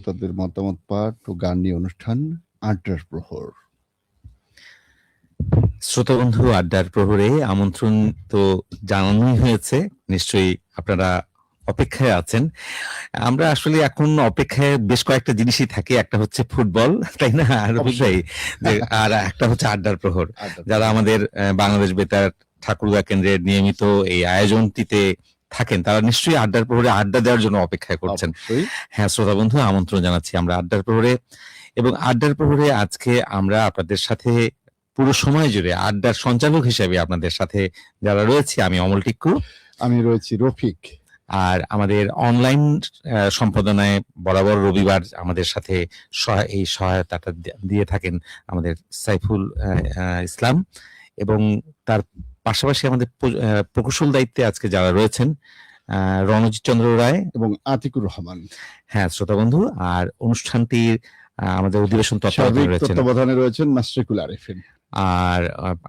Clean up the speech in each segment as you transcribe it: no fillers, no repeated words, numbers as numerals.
শ্রোতাদের মতামত পাঠ ও গান নিয়ে অনুষ্ঠান আড্ডার প্রহর। শ্রোতা বন্ধু, আড্ডার প্রহরে আমন্ত্রণ তো জানানোই হয়েছে, নিশ্চয়ই আপনারা অপেক্ষায় আছেন। আমরা আসলে এখন অপেক্ষায় বেশ কয়েকটা জিনিসই থাকে, একটা হচ্ছে ফুটবল, তাই না রফিক ভাই, আর একটা হচ্ছে আড্ডার প্রহর। যারা আমাদের বাংলাদেশ বেতার ঠাকুরগাঁ কেন্দ্রের নিয়মিত এই আয়োজনটিতে থাকেন, তারা নিশ্চয়ই আড্ডার প্রহরে আড্ডা দেওয়ার জন্য অপেক্ষা করছেন। হ্যাঁ শ্রোতা বন্ধু, আমন্ত্রণ জানাচ্ছি আমরা আড্ডার প্রহরে। এবং আড্ডার প্রহরে আজকে আমরা আপনাদের সাথে পুরো সময় জুড়ে আড্ডার সঞ্চালক হিসেবে আপনাদের সাথে যারা রয়েছে, আমি অমল টিক্কু, আমি রয়েছি রফিক, আর আমাদের অনলাইন সম্পাদনায় বরাবর রবিবার আমাদের সাথে এই সহায়তাটা দিয়ে থাকেন আমাদের সাইফুল ইসলাম, এবং তার পাশাপাশি আমাদের প্রকৌশল দায়িত্বে আজকে যারা রয়েছেন রণজিৎ চন্দ্র রায় এবং আতিকুর রহমান। হ্যাঁ শ্রোতা বন্ধু, আর অনুষ্ঠানটির আমাদের অধিবেশন তত্ত্বাবধানে রয়েছেন মাশরিকুল আরিফিন, আর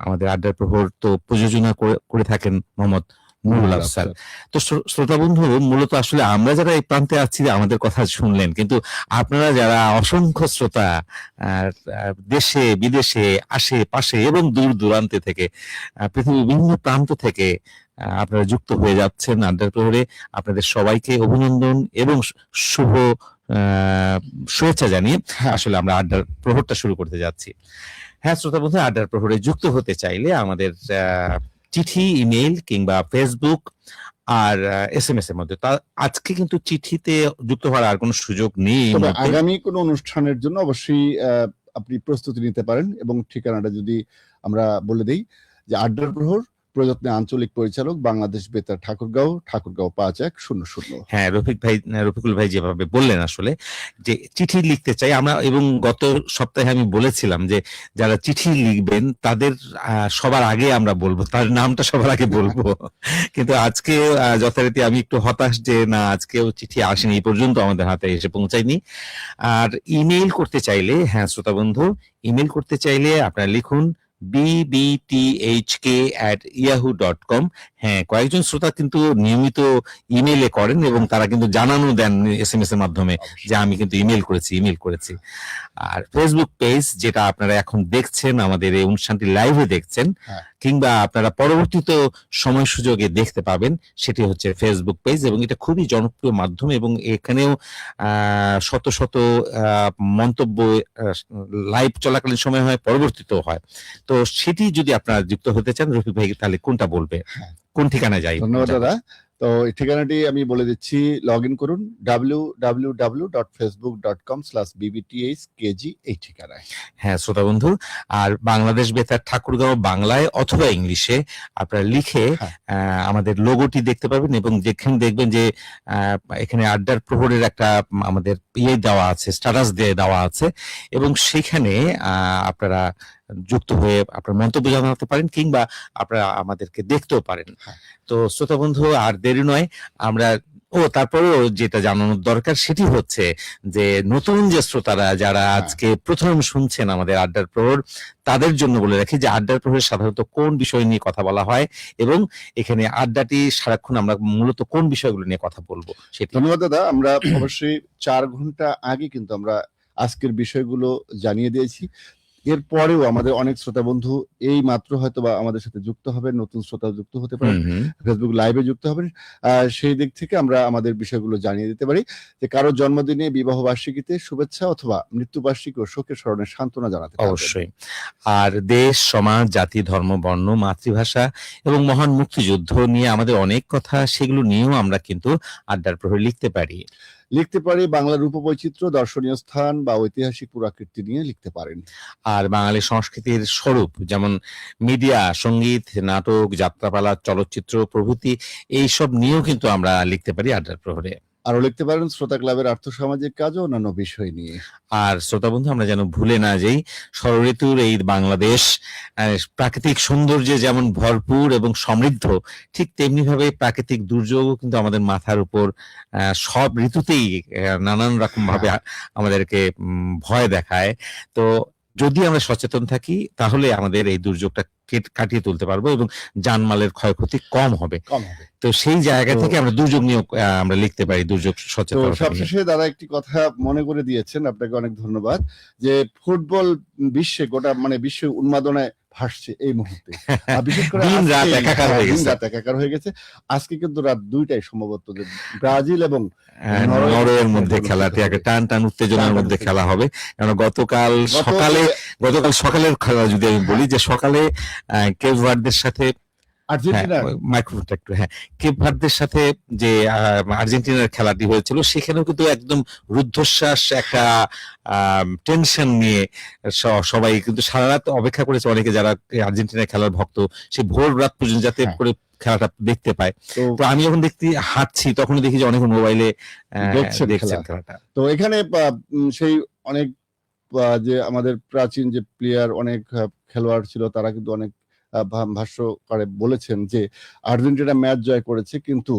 আমাদের আড্ডার প্রহর তো প্রযোজনা করে থাকেন মোহাম্মদ নুরুল আফসার। তো শ্রোতা বন্ধু, মূলত আসলে আমরা যারা এই প্রান্তে আছি আমাদের কথা শুনলেন, কিন্তু আপনারা যারা অসংখ্য শ্রোতা দেশে বিদেশে আশেপাশে এবং দূর দূরান্তে থেকে পৃথিবীর বিভিন্ন প্রান্ত থেকে আপনারা যুক্ত হয়ে যাচ্ছেন আড্ডার প্রহরে, আপনাদের সবাইকে অভিনন্দন এবং শুভ শুভেচ্ছা জানিয়ে আসলে আমরা আড্ডার প্রহরটা শুরু করতে যাচ্ছি। হ্যাঁ শ্রোতা বন্ধু, আড্ডার প্রহরে যুক্ত হতে চাইলে আমাদের চিঠি, ইমেইল কিংবা ফেসবুক আর SMS এর মধ্যে, আজকে কিন্তু চিঠিতে যুক্ত হওয়ার আর কোনো সুযোগ নেই। আগামী কোনো অনুষ্ঠানের জন্য অবশ্যই আপনি প্রস্তুতি নিতে পারেন, এবং ঠিকানাটা যদি আমরা বলে দেই যে আড্ডার প্রহর, প্রযত্নে আঞ্চলিক পরিচালক, বাংলাদেশ বেতার ঠাকুরগাঁও 5100। হ্যাঁ রফিকুল ভাই যেভাবে বললেন আসলে যে চিঠি লিখতে চাই আমরা, এবং গত সপ্তাহে আমি বলেছিলাম যে যারা চিঠি লিখবেন তাদের সবার আগে আমরা বলবো, তার নামটা সবার আগে বলবো। কিন্তু আজকে যথারীতি আমি একটু হতাশ যে না, আজকেও চিঠি আসেনি, এই পর্যন্ত আমাদের হাতে এসে পৌঁছায়নি। আর ইমেইল করতে চাইলে, হ্যাঁ শ্রোতা বন্ধু, ইমেইল করতে চাইলে আপনারা লিখুন bbthk@yahoo.com। হ্যাঁ, কয়েকজন শ্রোতা কিন্তু নিয়মিত ইমেইলে করেন এবং তারা কিন্তু জানানো দেন SMS এর মাধ্যমে যে আমি কিন্তু ইমেইল করেছি। আর ফেসবুক পেজ, যেটা আপনারা এখন দেখছেন, আমাদের এই অনুষ্ঠানটি লাইভে দেখছেন, কিংবা আপনারা পরবর্তীতে সময় সুযোগে দেখতে পাবেন, সেটি হচ্ছে ফেসবুক পেজ, এবং এটা খুবই জনপ্রিয় মাধ্যম, এবং এখানেও শত শত মন্তব্য লাইভ চলাকালীন সময় হয়, পরবর্তীতেও হয়। তো সেটি যদি আপনারা যুক্ত হতে চান, রফিক ভাই তাহলে কোনটা বলবে, কোন ঠিকানায় যাই? ধন্যবাদ দাদা। তো এই ঠিকানাটি আমি বলে দিচ্ছি, লগ ইন করুন www.facebook.com/bbthkg এই ঠিকানায়। হ্যাঁ শ্রোতা বন্ধু, আর বাংলাদেশ বেতার ঠাকুরগাঁও বাংলায় অথবা ইংলিশে আপনারা লিখে আমাদের লোগোটি দেখতে পাবেন, এবং যেখানে দেখবেন যে এখানে আড্ডার প্রহরের একটা আমাদের দেওয়া আছে, স্ট্যাটাস দিয়ে দেওয়া আছে, এবং সেখানে আপনারা যুক্ত হয়ে আপনার মন্তব্য জানাতে পারেন, কিংবা আপনারা আমাদেরকে দেখতেও পারেন। তো শ্রোতা বন্ধু, আর দেরি নয়, আমরা তারপরেও যেটা জানানোর দরকার সেটি হচ্ছে যে নতুন যে শ্রোতারা যারা আজকে প্রথম শুনছেন আমাদের আড্ডার প্রহর, তাদের জন্য বলে রাখি যে আড্ডার প্রহরে সাধারণত কোন বিষয় নিয়ে কথা বলা হয়, এবং এখানে আড্ডাটি সারাক্ষণ আমরা মূলত কোন বিষয়গুলো নিয়ে কথা বলবো সেটি। ধন্যবাদ দাদা। আমরা অবশ্যই 4 ঘন্টা আগে কিন্তু আমরা আজকের বিষয়গুলো জানিয়ে দিয়েছি। এরপরেও আমাদের অনেক শ্রোতা বন্ধু এই মাত্র হয়তো বা আমাদের সাথে যুক্ত হবেন, নতুন শ্রোতা যুক্ত হতে পারেন, ফেসবুক লাইভে যুক্ত হবেন। সেই দিক থেকে আমরা আমাদের বিষয়গুলো জানিয়ে দিতে পারি যে কারো জন্মদিনে, বিবাহ বার্ষিকীতে শুভেচ্ছা, অথবা মৃত্যুবার্ষিকী ও শোকের স্মরণে সান্ত্বনা জানাতে পারবেন। অবশ্যই। আর দেশ, সমাজ, জাতি, ধর্ম, বর্ণ, মাতৃভাষা এবং মহান মুক্তিযুদ্ধ নিয়ে আমাদের অনেক কথা, সেগুলো নিয়েও আমরা কিন্তু আড্ডার প্রহরে লিখতে পারি। বাংলার রূপবৈচিত্র্য, দর্শনীয় স্থান বা ঐতিহাসিক পুরাকীর্তি নিয়ে লিখতে পারেন। আর বাঙালি সংস্কৃতির স্বরূপ, যেমন মিডিয়া, সঙ্গীত, নাটক, যাত্রাপালা, চলচ্চিত্র প্রভৃতি, এইসব নিয়েও কিন্তু আমরা লিখতে পারি আড্ডার প্রহরে। আরো লিখতে পারেন শ্রোতা ক্লাবের আর্থসামাজিক কাজ ও অন্যান্য বিষয় নিয়ে। আর শ্রোতা বন্ধু, আমরা যেন ভুলে না যাই, ষড়ঋতুর এই বাংলাদেশ প্রাকৃতিক সৌন্দর্যে যেমন ভরপুর এবং সমৃদ্ধ, ঠিক তেমনি ভাবে প্রাকৃতিক দুর্যোগও কিন্তু আমাদের মাথার উপর সব ঋতুতেই নানান রকম ভাবে আমাদেরকে ভয় দেখায়। তো যদি আমরা সচেতন থাকি তাহলে আমাদের এই দুর্যোগটা কাটিয়ে তুলতে পারবো এবং জানমালের ক্ষয়ক্ষতি কম হবে। তো সেই জায়গা থেকে আমরা দুর্যোগ নিয়ে আমরা লিখতে পারি, দুর্যোগ তো সচেতনতা নিয়ে। সবশেষে দাদা একটি কথা মনে করে দিয়েছেন, আপনাকে অনেক ধন্যবাদ, যে ফুটবল বিশ্বে গোটা মানে বিশ্ব উন্মাদনায় ভাসছে এই মুহূর্তে, আর বিশেষ করে দিন রাত একাকার হয়ে গেছে। দিন রাত একাকার হয়ে গেছে। আজকে কিন্তু রাত 2টায় সম্ভবত যে ব্রাজিল এবং নরওয়ের মধ্যে খেলাটি একটা টান টান উত্তেজনার মধ্যে খেলা হবে। কারণ গতকাল সকালের খেলা যদি আমি বলি, যে সকালে কেপ ভার্দের সাথে আর্জেন্টিনা, মাইক্রোফোনটা একটু, কেপ ভার্দের সাথে যে আর্জেন্টিনার খেলাটি হয়েছিল, সেখানেও কিন্তু একদম রুদ্ধশ্বাস একটা টেনশন নিয়ে সবাই কিন্তু সারা রাত অপেক্ষা করেছে, অনেকে যারা আর্জেন্টিনার খেলার ভক্ত, সে ভোর রাত পর্যন্ত যাতে করে খেলাটা দেখতে পায়। তো আমি যখন হাঁটছি তখন দেখি যে অনেক মোবাইলে দেখছেন খেলাটা। তো এখানে সেই অনেক যে আমাদের প্রাচীন যে প্লেয়ার, অনেক খেলোয়াড় ছিল, তারা কিন্তু অনেক ভাষ্য করে বলেছেন যে আর্জেন্টিনা ম্যাচ জয় করেছে, কিন্তু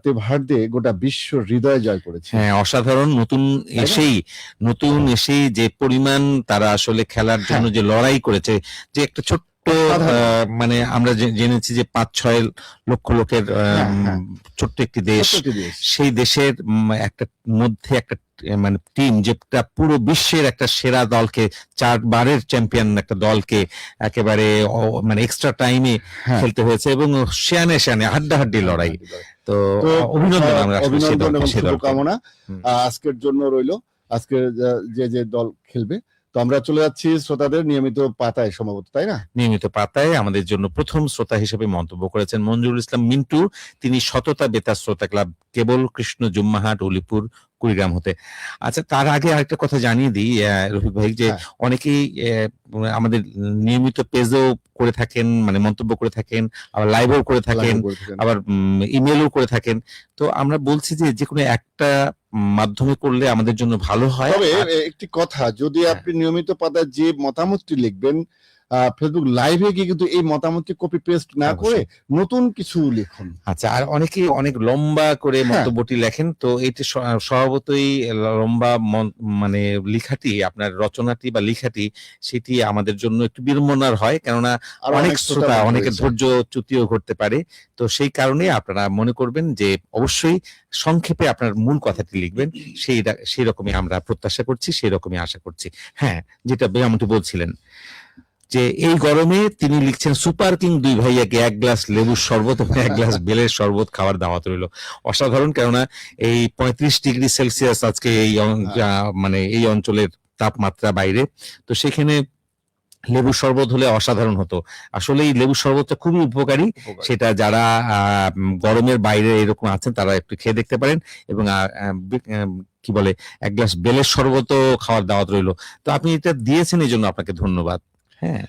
তে ভার্দে গোটা বিশ্ব হৃদয় জয় করেছে। হ্যাঁ, অসাধারণ। নতুন এসেই যে পরিমাণ তারা আসলে খেলার জন্য যে লড়াই করেছে, যে একটা ছোট্ট মানে আমরা জেনেছি যে 5-6 লক্ষ লোকের ছোট্ট একটি দেশ, সেই দেশের একটা মধ্যে একটা মানে টিম, যেটা পুরো বিশ্বের একটা সেরা দলকে, 4 বারের চ্যাম্পিয়ন একটা দলকে একেবারে মানে এক্সট্রা টাইমে খেলতে হয়েছে, এবং সেয়ানে হাড্ডাহাড্ডি লড়াই। তো অভিনন্দন, আমরা শুভকামনা আজকের জন্য রইল, আজকের যে দল খেলবে। তো আমরা চলে যাচ্ছি শ্রোতাদের নিয়মিত পাতায়, সম্ভবত, তাই না? নিয়মিত পাতায় আমাদের জন্য প্রথম শ্রোতা হিসেবে মন্তব্য করেছেন মঞ্জুরুল ইসলাম মিন্টু। তিনি সততা বেতার শ্রোতা ক্লাব, কেবল কৃষ্ণ জুম্মাহাট, উলিপুর, কুড়িগ্রাম হতে। আচ্ছা, তার আগে আরেকটা কথা জানিয়ে দিই রফিক ভাই, যে অনেকেই আমাদের নিয়মিত পেজেও করে থাকেন, মানে মন্তব্য করে থাকেন, আবার লাইভও করে থাকেন, আবার ইমেলও করে থাকেন। তো আমরা বলছি যে কোনো একটা মাধ্যমে করলে আমাদের জন্য ভালো হয়। তবে একটি কথা, যদি আপনি নিয়মিত পাতায় যে মতামতটি লিখবেন, ফেসবুক লাইভে গিয়ে কিন্তু এই মতামতটি কপি পেস্ট না করে নতুন কিছু লিখুন। আচ্ছা, আর অনেকেই অনেক লম্বা করে মন্তব্যটি লেখেন, তো এটি স্বভাবতই লম্বা মানে লেখাটি, আপনার রচনাটি বা লেখাটি, সেটি আমাদের জন্য একটু বিড়ম্বনার হয়, কেননা অনেক শ্রোতা, অনেকের ধৈর্য চ্যুতিও ঘটতে পারে। তো সেই কারণে আপনারা মনে করবেন যে অবশ্যই সংক্ষেপে আপনার মূল কথাটি লিখবেন, সেই রকমই আমরা প্রত্যাশা করছি, সেই রকমই আশা করছি। হ্যাঁ, যেটা যেমনটি বলছিলেন, যে এই গরমে তিনি লিখছেন, সুপার কিং 2 ভাইয়াকে 1 গ্লাস লেবুর শরবত এবং 1 গ্লাস বেলের শরবত খাওয়ার দাওয়াত রইল। অসাধারণ, কেননা এই 35 ডিগ্রি সেলসিয়াস আজকে এই মানে এই অঞ্চলের তাপমাত্রা বাইরে। তো সেখানে লেবুর শরবত হলে অসাধারণ হতো। আসলে এই লেবুর শরবতটা খুবই উপকারী, সেটা যারা গরমের বাইরে এরকম আছেন তারা একটু খেয়ে দেখতে পারেন। এবং কি বলে, 1 গ্লাস বেলের শরবতও খাওয়ার দাওয়াত রইল। তো আপনি এটা দিয়েছেন, এই জন্য আপনাকে ধন্যবাদ। হ্যাঁ,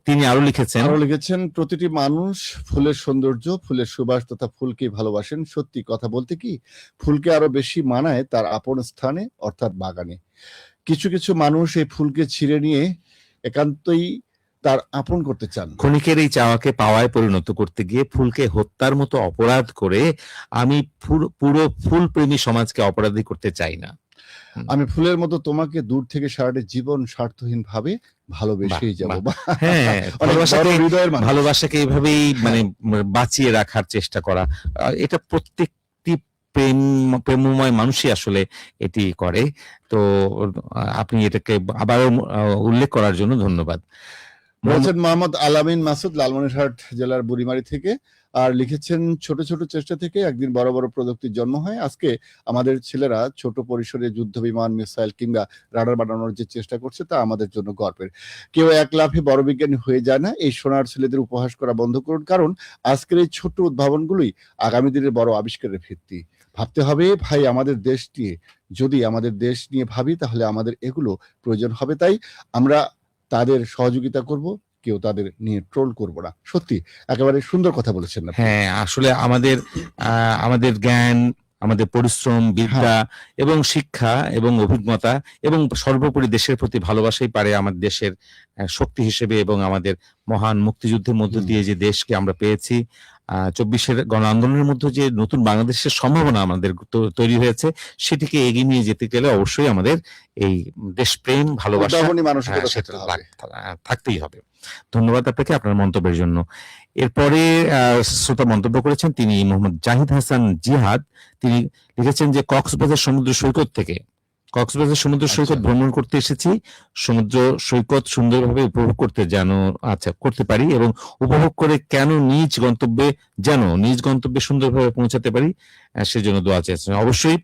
তিনি আরো লিখেছেন, প্রতিটি মানুষ ফুলের সৌন্দর্য, ফুলের সুবাস তথা ফুলকে ভালোবাসেন। সত্যি কথা বলতে কি, ফুলকে আরো বেশি মানায় তার আপন স্থানে, অর্থাৎ বাগানে। কিছু কিছু মানুষ এই ফুলকে ছিঁড়ে নিয়ে একান্তই তার আপন করতে চান। ক্ষণিকের এই চাওয়াকে পাওয়ায় পরিণত করতে গিয়ে ফুলকে হত্যার মতো অপরাধ করে আমি পুরো ফুল প্রেমী সমাজকে অপরাধী করতে চাই না। আমি ফুলের মতো তোমাকে দূর থেকে সারাটা জীবন স্বার্থহীন ভাবে ভালোবেসেই যাব। হ্যাঁ, ভালোবাসাকে এইভাবেই মানে বাঁচিয়ে রাখার চেষ্টা করা, এটা প্রত্যেকটি প্রেমময় মানুষই আসলে এটি করে। তো আপনি এটাকে আবারও উল্লেখ করার জন্য ধন্যবাদ। মোহাম্মদ আলামিন মাসুদ, লালমনিরহাট জেলার বুড়িমারি থেকে, আর লিখেছেন, ছোট ছোট চেষ্টা থেকে একদিন বড় বড় প্রযুক্তির জন্ম হয়। আজকে আমাদের ছেলেরা ছোট পরিসরে যুদ্ধ বিমান, মিসাইল কিংবা রাডার বানানোর যে চেষ্টা করছে, তা আমাদের জন্য গর্বের। কেউ এক লাফে বড় বিজ্ঞানী হয়ে যায় না। এই সোনার ছেলেদের উপহাস করা বন্ধ করুন, কারণ আজকের এই ছোট্ট উদ্ভাবনগুলোই আগামী দিনের বড় আবিষ্কারের ভিত্তি। ভাবতে হবে ভাই, আমাদের দেশ নিয়ে, যদি আমাদের দেশ নিয়ে ভাবি তাহলে আমাদের এগুলো প্রয়োজন হবে। তাই আমরা তাদের সহযোগিতা করব, কেউ তাদের নিয়ে ট্রোল করব না। সত্যি একেবারে সুন্দর কথা বলেছেন। হ্যাঁ, আসলে আমাদের জ্ঞান, আমাদের পরিশ্রম, বিদ্যা এবং শিক্ষা এবং অভিজ্ঞতা এবং সর্বোপরি দেশের প্রতি ভালোবাসাই পারে আমাদের দেশের শক্তি হিসেবে, এবং আমাদের মহান মুক্তিযুদ্ধের মধ্য দিয়ে যে দেশকে আমরা পেয়েছি, চব্বিশের গণ আন্দোলনের মধ্যে যে নতুন বাংলাদেশের সম্ভাবনা আমাদের তৈরি হয়েছে, সেটিকে এগিয়ে নিয়ে যেতে গেলে অবশ্যই আমাদের এই দেশপ্রেম, ভালোবাসা উদ্ভাবনী মানসিকতা সেটা থাকতে হবে। থাকতেই হবে। ধন্যবাদ আপনাকে আপনার মন্তব্যের জন্য। এরপরে শ্রোতা মন্তব্য করেছেন, তিনি মোহাম্মদ জাহিদ হাসান জিহাদ। তিনি লিখেছেন যে কক্সবাজার সমুদ্র সৈকত থেকে, কক্সবাজার সমুদ্র সৈকত ভ্রমণ করতে এসেছি। সমুদ্র সৈকত সুন্দরভাবে উপভোগ করতে করতে পারি এবং উপভোগ করে যেন নিজ গন্তব্যে সুন্দরভাবে পৌঁছাতে পারি, সেজন্য দোয়া চেয়েছেন। অবশ্যই।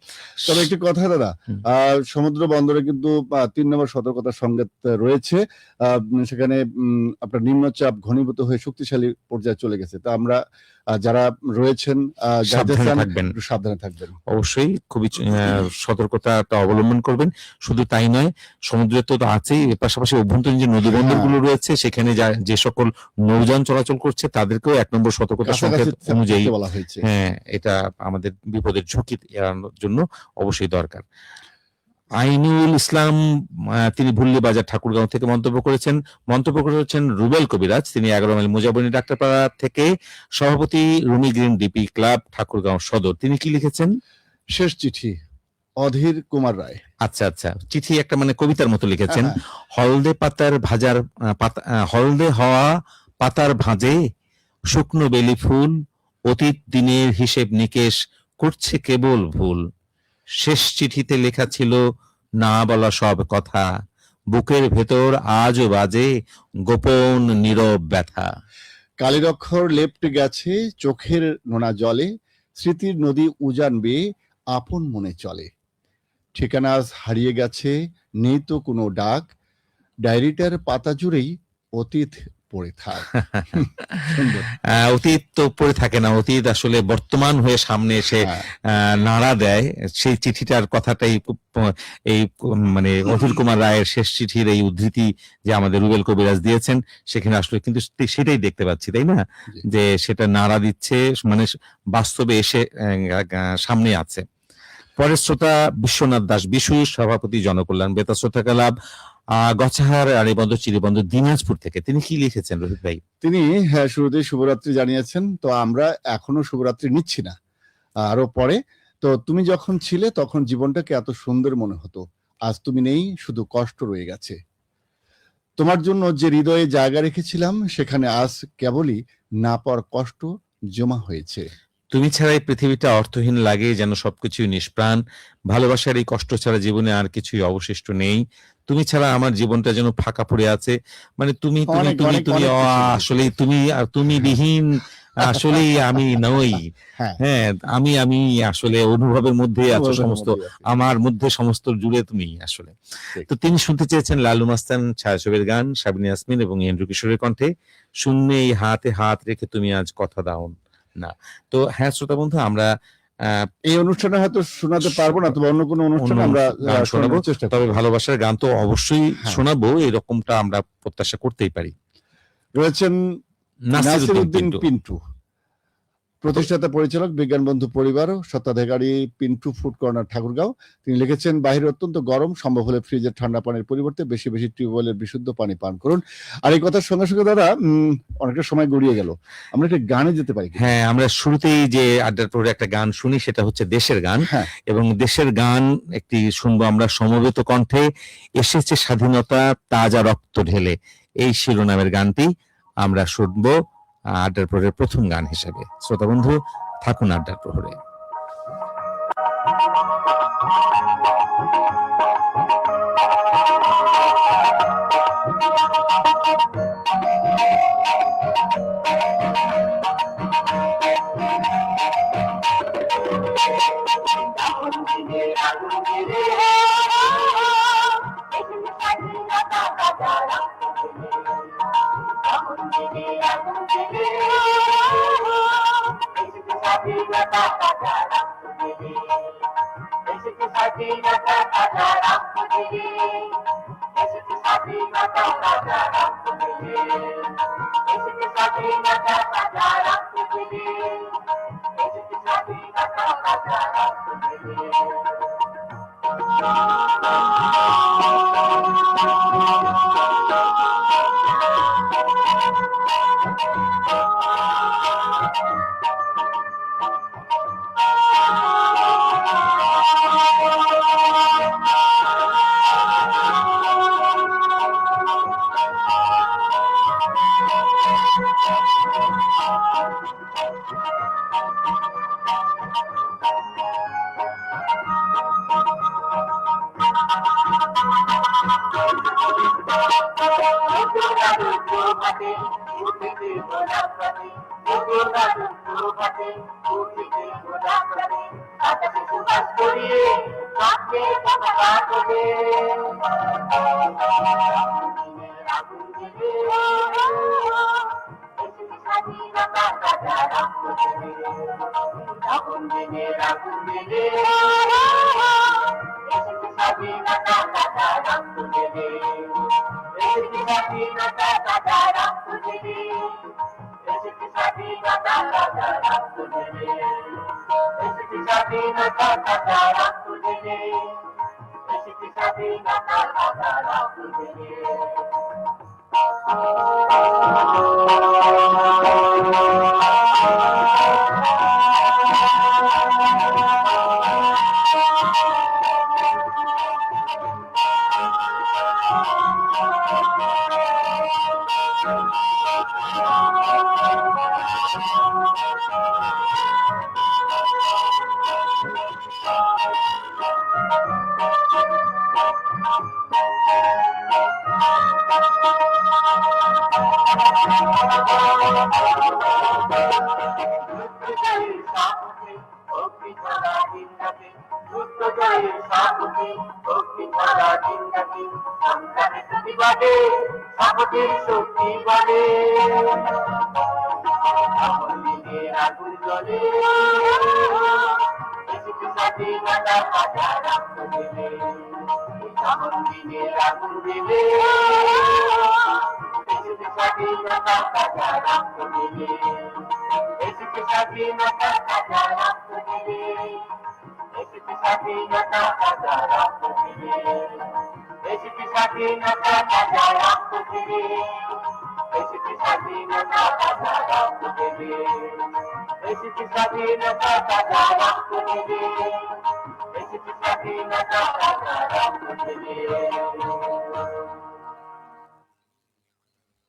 তবে একটি কথা দাদা, সমুদ্র বন্দরে কিন্তু 3 নম্বর সতর্কতার সংকেত রয়েছে। সেখানে আপনার নিম্নচাপ ঘনীভূত হয়ে শক্তিশালী পর্যায়ে চলে গেছে। তা আমরা যারা রয়েছেন সাবধানে থাকবেন। অবশ্যই খুবই সতর্কতা অবলম্বন করবেন। শুধু তাই নয়, সমুদ্রে তো আছেই, এর পাশাপাশি অভ্যন্তরীণ যে নদী বন্দর গুলো রয়েছে সেখানে যে সকল নৌযান চলাচল করছে তাদেরকেও 1 নম্বর সতর্কতা সংকেত অনুযায়ী বলা হয়েছে। হ্যাঁ, এটা আমাদের বিপদের ঝুঁকি এড়ানোর জন্য অবশ্যই দরকার। আইনুল ইসলাম, তিনি ভুল্লি বাজার ঠাকুরগাঁও থেকে মন্তব্য করেছেন রুবেল কবিরাজ। তিনি 11 মাইল মুজাবনী ডাক্তারপাড়া থেকে, সভাপতি Rumi green DP club Thakurgaon সদর। তিনি কি লিখেছেন? শেষ চিঠি, অধীর কুমার রায়। আচ্ছা, চিঠি একটা মানে কবিতার মতো লিখেছেন। হলদে হওয়া পাতার ভাঁজে শুকনো বেলি ফুল, অতীত দিনের হিসেব নিকেশ করছে কেবল ভুল। শেষ চিঠিতে লেখা ছিল না বলা সব কথা, বুকের ভেতর আজও বাজে গোপন নীরব ব্যথা। কালির অক্ষর লেপ্টে গেছে চোখের নোনা জলে, স্মৃতির নদী উজান বেয়ে আপন মনে চলে। ঠিকানা আজ হারিয়ে গেছে, নেই তো কোনো ডাক, ডায়েরিটার পাতা জুড়েই অতীত পড়ে থাক। অতীত তো পড়ে থাকে না, অতীত আসলে বর্তমান হয়ে সামনে এসে নাড়া দেয়। সেই চিঠিটার কথাটাই এই মানে অতুল কুমার রায়ের শেষ চিঠির এই উদ্ধৃতি যে আমাদের রুবেল কবিরাজ দিয়েছেন, সেখানে আসলে কিন্তু সেটাই দেখতে পাচ্ছি, তাই না? যে সেটা নাড়া দিচ্ছে, মানে বাস্তবে এসে সামনে আছে। পরের শ্রোতা বিশ্বনাথ দাস বিশু, সভাপতি জনকল্যাণ বেতার শ্রোতা ক্লাব, গছাহার আড়িবন্ধ চিরিবন্ধ দিনাজপুর থেকে। তিনি কি লিখেছেন রোহিত ভাই? তিনি শুরুতেই শুভরাত্রি জানিয়েছেন। তো আমরা এখনো শুভরাত্রি নিচ্ছি না, আরো পরে। তো তুমি যখন ছিলে তখন জীবনটাকে এত সুন্দর মনে হতো, আজ তুমি নেই, শুধু কষ্ট রয়ে গেছে। তোমার জন্য যে হৃদয়ে জায়গা রেখেছিলাম, সেখানে আজ কেবলই না পাওয়ার কষ্ট জমা হয়েছে। তুমি ছাড়া এই পৃথিবীটা অর্থহীন লাগে, যেন সবকিছুই নিষ্প্রাণ। ভালোবাসার এই কষ্ট ছাড়া জীবনে আর কিছুই অবশিষ্ট নেই। তুমি ছাড়া আমার জীবনটা যেন ফাঁকা পড়ে আছে। মানে তুমি আসলে তুমি বিহীন আসলে আমি নই। হ্যাঁ, আমি আসলে অনুভবের মধ্যে আছো, সমস্ত আমার মধ্যে সমস্ত জুড়ে তুমি আসলে। তো তিনি শুনতে চেয়েছেন লালু মাস্তান ছায়াছবির গান, সাবিনা ইয়াসমিন এবং এন্ড্রু কিশোরের কণ্ঠে, শূন্যে এই হাতে হাত রেখে তুমি আজ কথা দাও না। তো হ্যাঁ শ্রোতা বন্ধু, আমরা এই অনুষ্ঠানে হয়তো শোনাতে পারবো না, তবে অন্য কোনো অনুষ্ঠানে আমরা শোনাবো। তবে ভালোবাসার গান তো অবশ্যই শোনাবো, এরকমটা আমরা প্রত্যাশা করতেই পারি। রয়েছেন নাসিরউদ্দিন পিন্টু, প্রতিষ্ঠাতা পরিচালক বিজ্ঞান বন্ধু পরিবার, স্বত্বাধিকারী পিন্টু ফুড কর্নার ঠাকুরগাঁও। তিনি লিখেছেন, বাহিরে অত্যন্ত গরম, সম্ভব হলে ফ্রিজের ঠান্ডা পানির পরিবর্তে বেশি বেশি টিউবওয়েলের বিশুদ্ধ পানি পান করুন। আর এই কথার সঙ্গে সঙ্গে দাদা অনেকটা সময় গড়িয়ে গেল, আমরা একটা গানে যেতে পারি। হ্যাঁ, আমরা শুরুতেই যে আড্ডার পরে একটা গান শুনি, সেটা হচ্ছে দেশের গান। এবং দেশের গান একটি শুনবো আমরা সমবেত কণ্ঠে, এসেছে স্বাধীনতা তাজা রক্ত ঢেলে, এই শিরোনামের গানটি আমরা শুনবো আড্ডার প্রহরের প্রথম গান হিসেবে। শ্রোতা বন্ধু, থাকুন আড্ডার প্রহরে।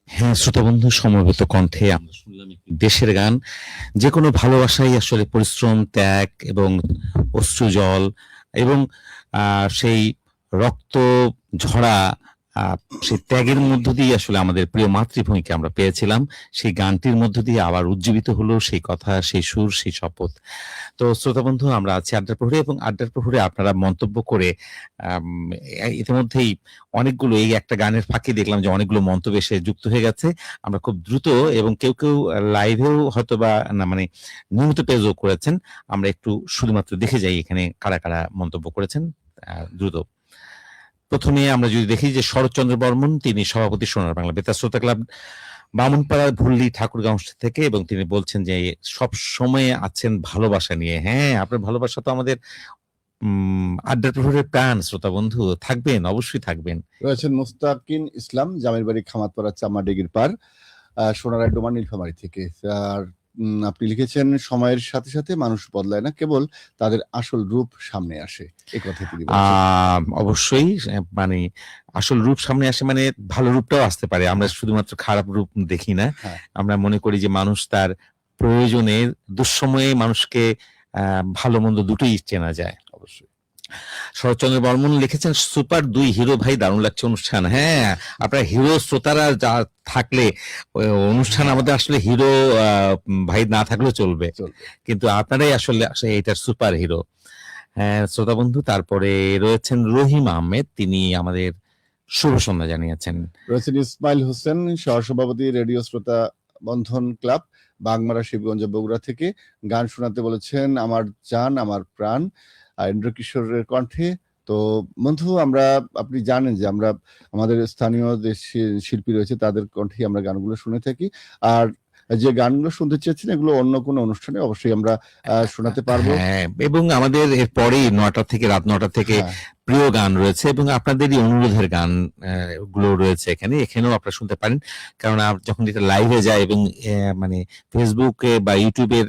হ্যাঁ, শ্রোতাবন্ধু, সমবেত কণ্ঠে আমরা শুনলাম একটি দেশের গান। যে কোনো ভালোবাসাই আসলে পরিশ্রম, ত্যাগ এবং অশ্রুজল এবং সেই রক্ত ঝরা সেই ত্যাগের মধ্য দিয়ে আসলে আমাদের প্রিয় মাতৃভূমিকে আমরা পেয়েছিলাম। সেই গানটির মধ্য দিয়ে আবার উজ্জীবিত হলো সেই কথা, সেই সুর, সেই শপথ। তো শ্রোতাবন্ধু, আমরা আছি আড্ডার প্রহরে এবং আড্ডার প্রহরে আপনারা মন্তব্য করে ইতিমধ্যেই অনেকগুলো, এই একটা গানের ফাঁকে দেখলাম যে অনেকগুলো মন্তব্য এসে যুক্ত হয়ে গেছে। আমরা খুব দ্রুত, এবং কেউ কেউ লাইভেও হয়তো বা না, মানে নিয়মিত পেজও করেছেন, আমরা একটু শুধুমাত্র দেখে যাই এখানে কারা কারা মন্তব্য করেছেন দ্রুত। প্রথমে আমরা যদি দেখি যে শরৎচন্দ্র বর্মন, তিনি সভাপতি সোনার বাংলা বেতার শ্রোতা ক্লাব, বামুনপাড়া ভুল্লি ঠাকুরগাঁও থেকে, এবং তিনি বলছেন যে সব সময় আছেন ভালোবাসা নিয়ে। হ্যাঁ, আপনার ভালোবাসা তো আমাদের আড্ডার প্রহরের প্রাণ। শ্রোতা বন্ধু থাকবেন, অবশ্যই থাকবেন। রয়েছেন মুস্তাকিন ইসলাম, জামের বাড়ি খামাতপাড়া চামাডিগির পার, সোনারায় ডোমা নীলফামারী থেকে। আর আপনি লিখেছেন, সময়ের সাথে সাথে মানুষ বদলায় না, কেবল তাদের আসল রূপ সামনে আসে। এই কথা তিনি বলেছেন। অবশ্যই, মানে আসল রূপ সামনে আসে মানে ভালো রূপটাও আসতে পারে। আমরা শুধুমাত্র খারাপ রূপ দেখি না। আমরা মনে করি যে মানুষ তার প্রয়োজনে, দুঃসময়ে মানুষকে ভালো মন্দ দুটোই চেনা যায়। অবশ্যই। শরৎচন্দ্র বর্মন লিখেছেন, সুপার 2 হিরো ভাই, দারুণ লাগছে অনুষ্ঠান। হ্যাঁ, আপনার হিরো শ্রোতারা যা থাকলে অনুষ্ঠান আমাদের আসলে হিরো ভাই না থাকলেও চলবে, কিন্তু আপনারাই আসলে এটার সুপার হিরো। হ্যাঁ শ্রোতা বন্ধু, তারপরে রয়েছেন রহিম আহমেদ, তিনি আমাদের শুভ সন্ধ্যা জানিয়েছেন। রয়েছেন ইসমাইল হোসেন, সহসভাপতি রেডিও শ্রোতা বন্ধন ক্লাব, বাগমারা শিবগঞ্জ বগুড়া থেকে। গান শোনাতে বলেছেন আমার জান আমার প্রাণ, ইন্দ্রকিশোরের কণ্ঠে। তো বন্ধু, আপনি জানেন যে আমরা আমাদের স্থানীয় যে শিল্পী রয়েছে তাদের কণ্ঠে আমরা গানগুলো শুনে থাকি। আর যে গানগুলো শুনতে চেয়েছেন এগুলো অন্য কোনো অনুষ্ঠানে অবশ্যই আমরা শোনাতে পারবো। এবং আমাদের এরপরেই 9টা থেকে, রাত 9টা থেকে প্রিয় গান রয়েছে এবং আপনাদেরই অনুরোধের গান গুলো রয়েছে এখানেও আপনারা শুনতে পারেন। কারণ যখন এটা লাইভে যায় এবং মানে ফেসবুকে বা ইউটিউবের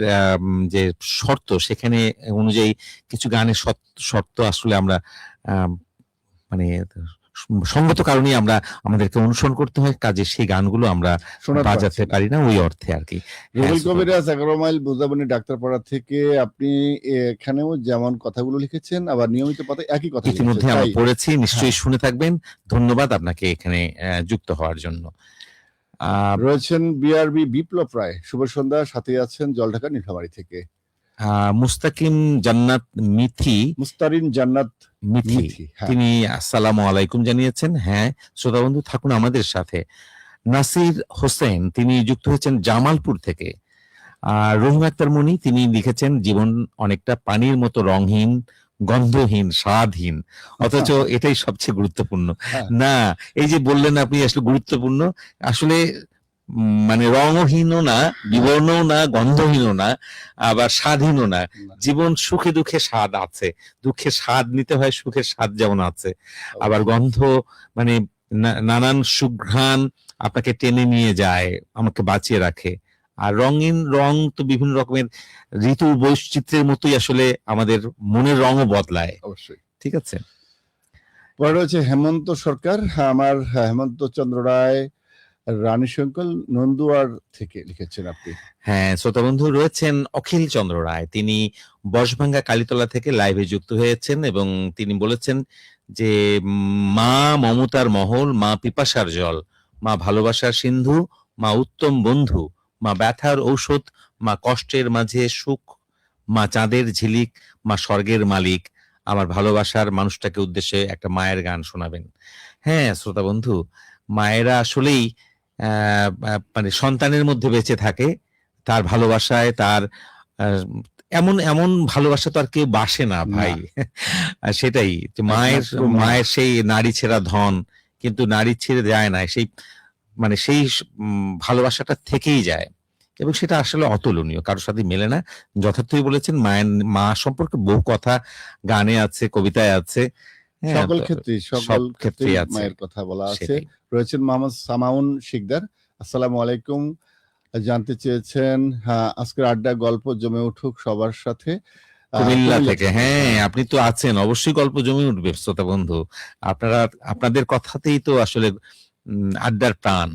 যে শর্ত, সেখানে অনুযায়ী কিছু গানের শর্ত আসলে আমরা মানে সঙ্গত কারণেই আমরা আমাদেরকে অনুসরণ করতে হয়, কাজে সেই গানগুলো আমরা শোনাতে বাজাতে পারছি না। পারি না ওই অর্থে আর কি। হ্যাঁ, রুবেল শ্রোতা কবিরাজ 11 মাইল বুজাবনি ডাক্তারপাড়া থেকে আপনি এখানেও যেমন কথাগুলো লিখেছেন আবার নিয়মিত পাতায় একই কথা লিখেছেন, ইতিমধ্যে আমরা তাই পড়েছি, হ্যাঁ। নিশ্চয়ই শুনে থাকবেন। ধন্যবাদ আপনাকে এখানে যুক্ত হওয়ার জন্য। রয়েছেন বিআরবি বিপ্লব রায়, শুভ সন্ধ্যা, সাথে আছেন জলঢাকা নীলফামারী থেকে মুস্তাকিম জান্নাত মিথি মুস্তারিন জান্নাত মিথি মিথি, হ্যাঁ। তিনি আসসালামু আলাইকুম জানিয়েছেন। হ্যাঁ, শ্রোতা বন্ধু থাকুন আমাদের সাথে। নাসির হোসেন তিনি যুক্ত হয়েছেন জামালপুর থেকে। রহিম আক্তার মনি তিনি লিখেছেন জীবন অনেকটা পানির মতো রংহীন, গন্ধহীন, স্বাদহীন, অথচ এটাই সবচেয়ে গুরুত্বপূর্ণ। হ্যাঁ। না, এই যে বললেন আপনি আসলে গুরুত্বপূর্ণ, আসলে মানে রঙহীনও না, বিবর্ণও না, গন্ধহীনও না, আবার স্বাদহীনও না। জীবন সুখে দুঃখে স্বাদ আছে, দুঃখে স্বাদ নিতে হয়, সুখের স্বাদ যেমন আছে। আবার গন্ধ মানে নানান সুঘ্রাণ আপনাকে টেনে নিয়ে যায়, আমাকে বাঁচিয়ে রাখে। আর রঙিন রং তো বিভিন্ন রকমের ঋতু বৈচিত্র্যের মতোই আসলে আমাদের মনের রঙও বদলায়। অবশ্যই। ঠিক আছে। পরে রয়েছে হেমন্ত সরকার, আমার হেমন্ত চন্দ্র রায় রানী শঙ্কল নন্দুয়ার থেকে লিখেছেন আপনি। হ্যাঁ, শ্রোতা বন্ধু রয়েছেন অখিল চন্দ্র রায়, তিনি বসভাঙ্গা কালীতলা থেকে লাইভে যুক্ত হয়েছেন এবং তিনি বলেছেন যে মা মমতার মহল, মা পিপাসার জল, মা ভালোবাসার সিন্ধু, মা উত্তম বন্ধু, মা ব্যথার ঔষধ, মা কষ্টের মাঝে সুখ, মা চাঁদের ঝিলিক, মা স্বর্গের মালিক, আমার ভালোবাসার মানুষটাকে উদ্দেশ্যে একটা মায়ের গান শোনাবেন। হ্যাঁ শ্রোতা বন্ধু, মায়েরা আসলেই মানে সন্তানের মধ্যে বেঁচে থাকে, তার ভালোবাসায়, তার এমন এমন ভালোবাসা তো আর কেউ বাসে না ভাই। সেটাই যে মায়ের সেই নারী ছেঁড়া ধন, কিন্তু নারী ছেড়ে যায় না, সেই মানে সেই ভালোবাসাটা থেকেই যায় এবং সেটা আসলে অতুলনীয়, কারোর সাথে মেলে না। যথার্থই বলেছেন, মা সম্পর্কে বহু কথা গানে আছে, কবিতায় আছে, সকল ক্ষেত্রে আছে, মায়ের কথা বলা আছে। রয়েছেন মোহাম্মদ সামাউন শিকদার, আসসালামু আলাইকুম, জানতে চেয়েছেন আজকের আড্ডা গল্প জমে উঠুক সবার সাথে কুমিল্লা থেকে। হ্যাঁ, আপনি তো আছেন, অবশ্যই গল্প জমে উঠবে শ্রোতা বন্ধু, আপনাদের কথাতেই তো আসলে আড্ডার প্রাণ।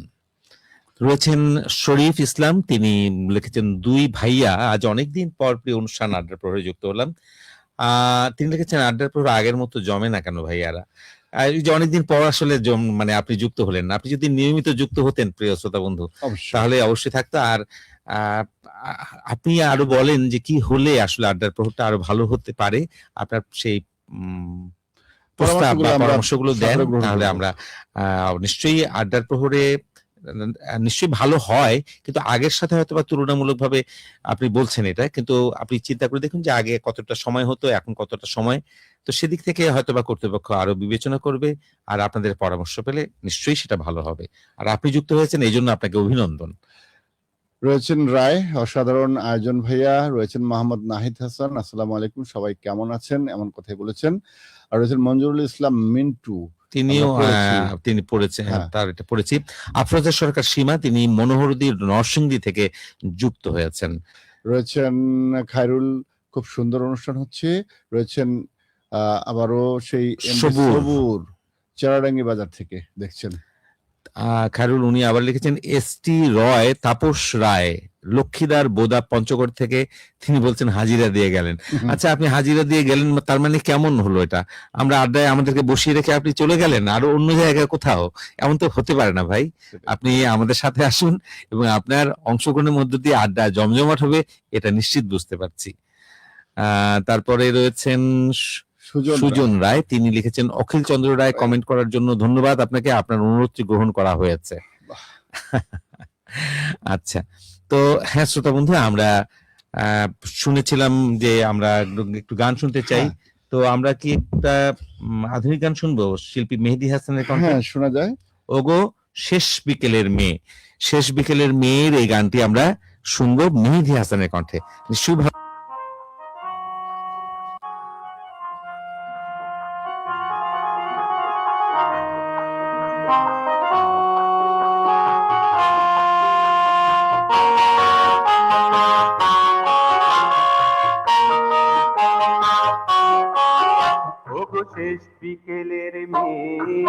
রয়েছেন শরীফ ইসলাম, তিনি লিখেছেন দুই ভাইয়া আজ অনেকদিন পর প্রিয় অনুষ্ঠান আড্ডার প্রহরে যুক্ত হলাম। তিনি লিখেছেন আড্ডার প্রহর আগের মতো জমে না কেন ভাইয়ারা? যে অনেকদিন পর আসলে মানে আপনি যুক্ত হলেন না, আপনি যদি নিয়মিত যুক্ত হতেন প্রিয় শ্রোতা বন্ধু তাহলে অবশ্যই থাকতো। আর আপনি আরো বলেন যে কি হলে আসলে আড্ডার প্রহরটা আরো ভালো হতে পারে, আপনার সেই প্রস্তাব বা পরামর্শগুলো দেন, তাহলে আমরা নিশ্চয়ই আড্ডার প্রহরে নিশ্চয়ই ভালো হয়, কিন্তু আগের সাথে হয়তো বা তুলনামূলকভাবে আপনি বলছেন এটা, কিন্তু আপনি চিন্তা করে দেখুন যে আগে কতটা সময় হতো, এখন কতটা সময়, তো সেদিক থেকে হয়তো বা কর্তৃপক্ষ আরো বিবেচনা করবে, আর আপনাদের পরামর্শ পেলে নিশ্চয়ই সেটা ভালো হবে। আর আপনি যুক্ত হয়েছেন এই জন্য আপনাকে অভিনন্দন। রয়েছেন রায়, অসাধারণ আয়োজন ভাইয়া। রয়েছেন মোহাম্মদ নাহিদ হাসান, আসসালামু আলাইকুম, সবাই কেমন আছেন, এমন কথাই বলেছেন। আর রয়েছেন মঞ্জুরুল ইসলাম মিন্টু, তিনি পড়েছেন, তার এটা পড়েছি। আফরোজা সরকার সীমা, তিনি মনোহরদী নরসিংদী থেকে যুক্ত হয়েছেন। রয়েছেন খায়রুল, খুব সুন্দর অনুষ্ঠান হচ্ছে। রয়েছেন আবারও সেই সবুর, চেরাডাঙ্গি বাজার থেকে দেখছেন। খায়রুল, উনি আবার লিখেছেন এসটি রয়, তাপস রায় লক্ষ্মীদার বোদা পঞ্চগড় থেকে, তিনি বলছেন হাজিরা দিয়ে গেলেন। আচ্ছা, আপনি হাজিরা দিয়ে গেলেন, তার মানে কেমন হলো এটা? আমরা আড্ডায় আমাদেরকে বসিয়ে রেখে আপনি চলে গেলেন আরো অন্য জায়গায় কোথাও? এমন তো হতে পারে না ভাই। আপনি আমাদের সাথে আসুন এবং আপনার অংশগ্রহণের মধ্য দিয়ে আড্ডা জমজমাট হবে, এটা নিশ্চিত বুঝতে পারছি। তারপরে রয়েছেন সুজন রায়, তিনি লিখেছেন অখিল চন্দ্র রায় কমেন্ট করার জন্য ধন্যবাদ আপনাকে, আপনার অনুরোধটি গ্রহণ করা হয়েছে। আচ্ছা, তো হ্যাঁ শ্রোতা বন্ধু, আমরা শুনেছিলাম যে আমরা একটু গান শুনতে চাই, তো আমরা কি একটা আধুনিক গান শুনবো শিল্পী মেহেদী হাসানের কণ্ঠে? হ্যাঁ, শোনা যায়। ওগো শেষ বিকেলের মেয়ে, শেষ বিকেলের মেয়ের এই গানটি আমরা শুনবো মেহেদী হাসানের কণ্ঠে। নিশ্চয়ই শেষ বিকেলের মেয়ে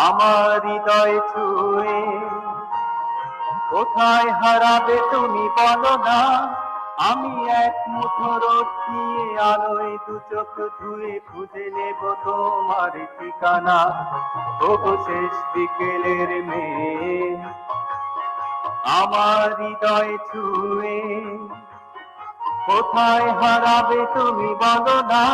আমার হৃদয় ছুঁয়ে কোথায় হারাবে তুমি বলো না, আমি এক মুঠো রোদ নিয়ে আলোয় দু চোখ ধুয়ে খুঁজে নেব তোমার ঠিকানা। ওগো শেষ বিকেলের মেয়ে আমার হৃদয় ছুঁয়ে কোথায় হারাবে তুমি বলো না,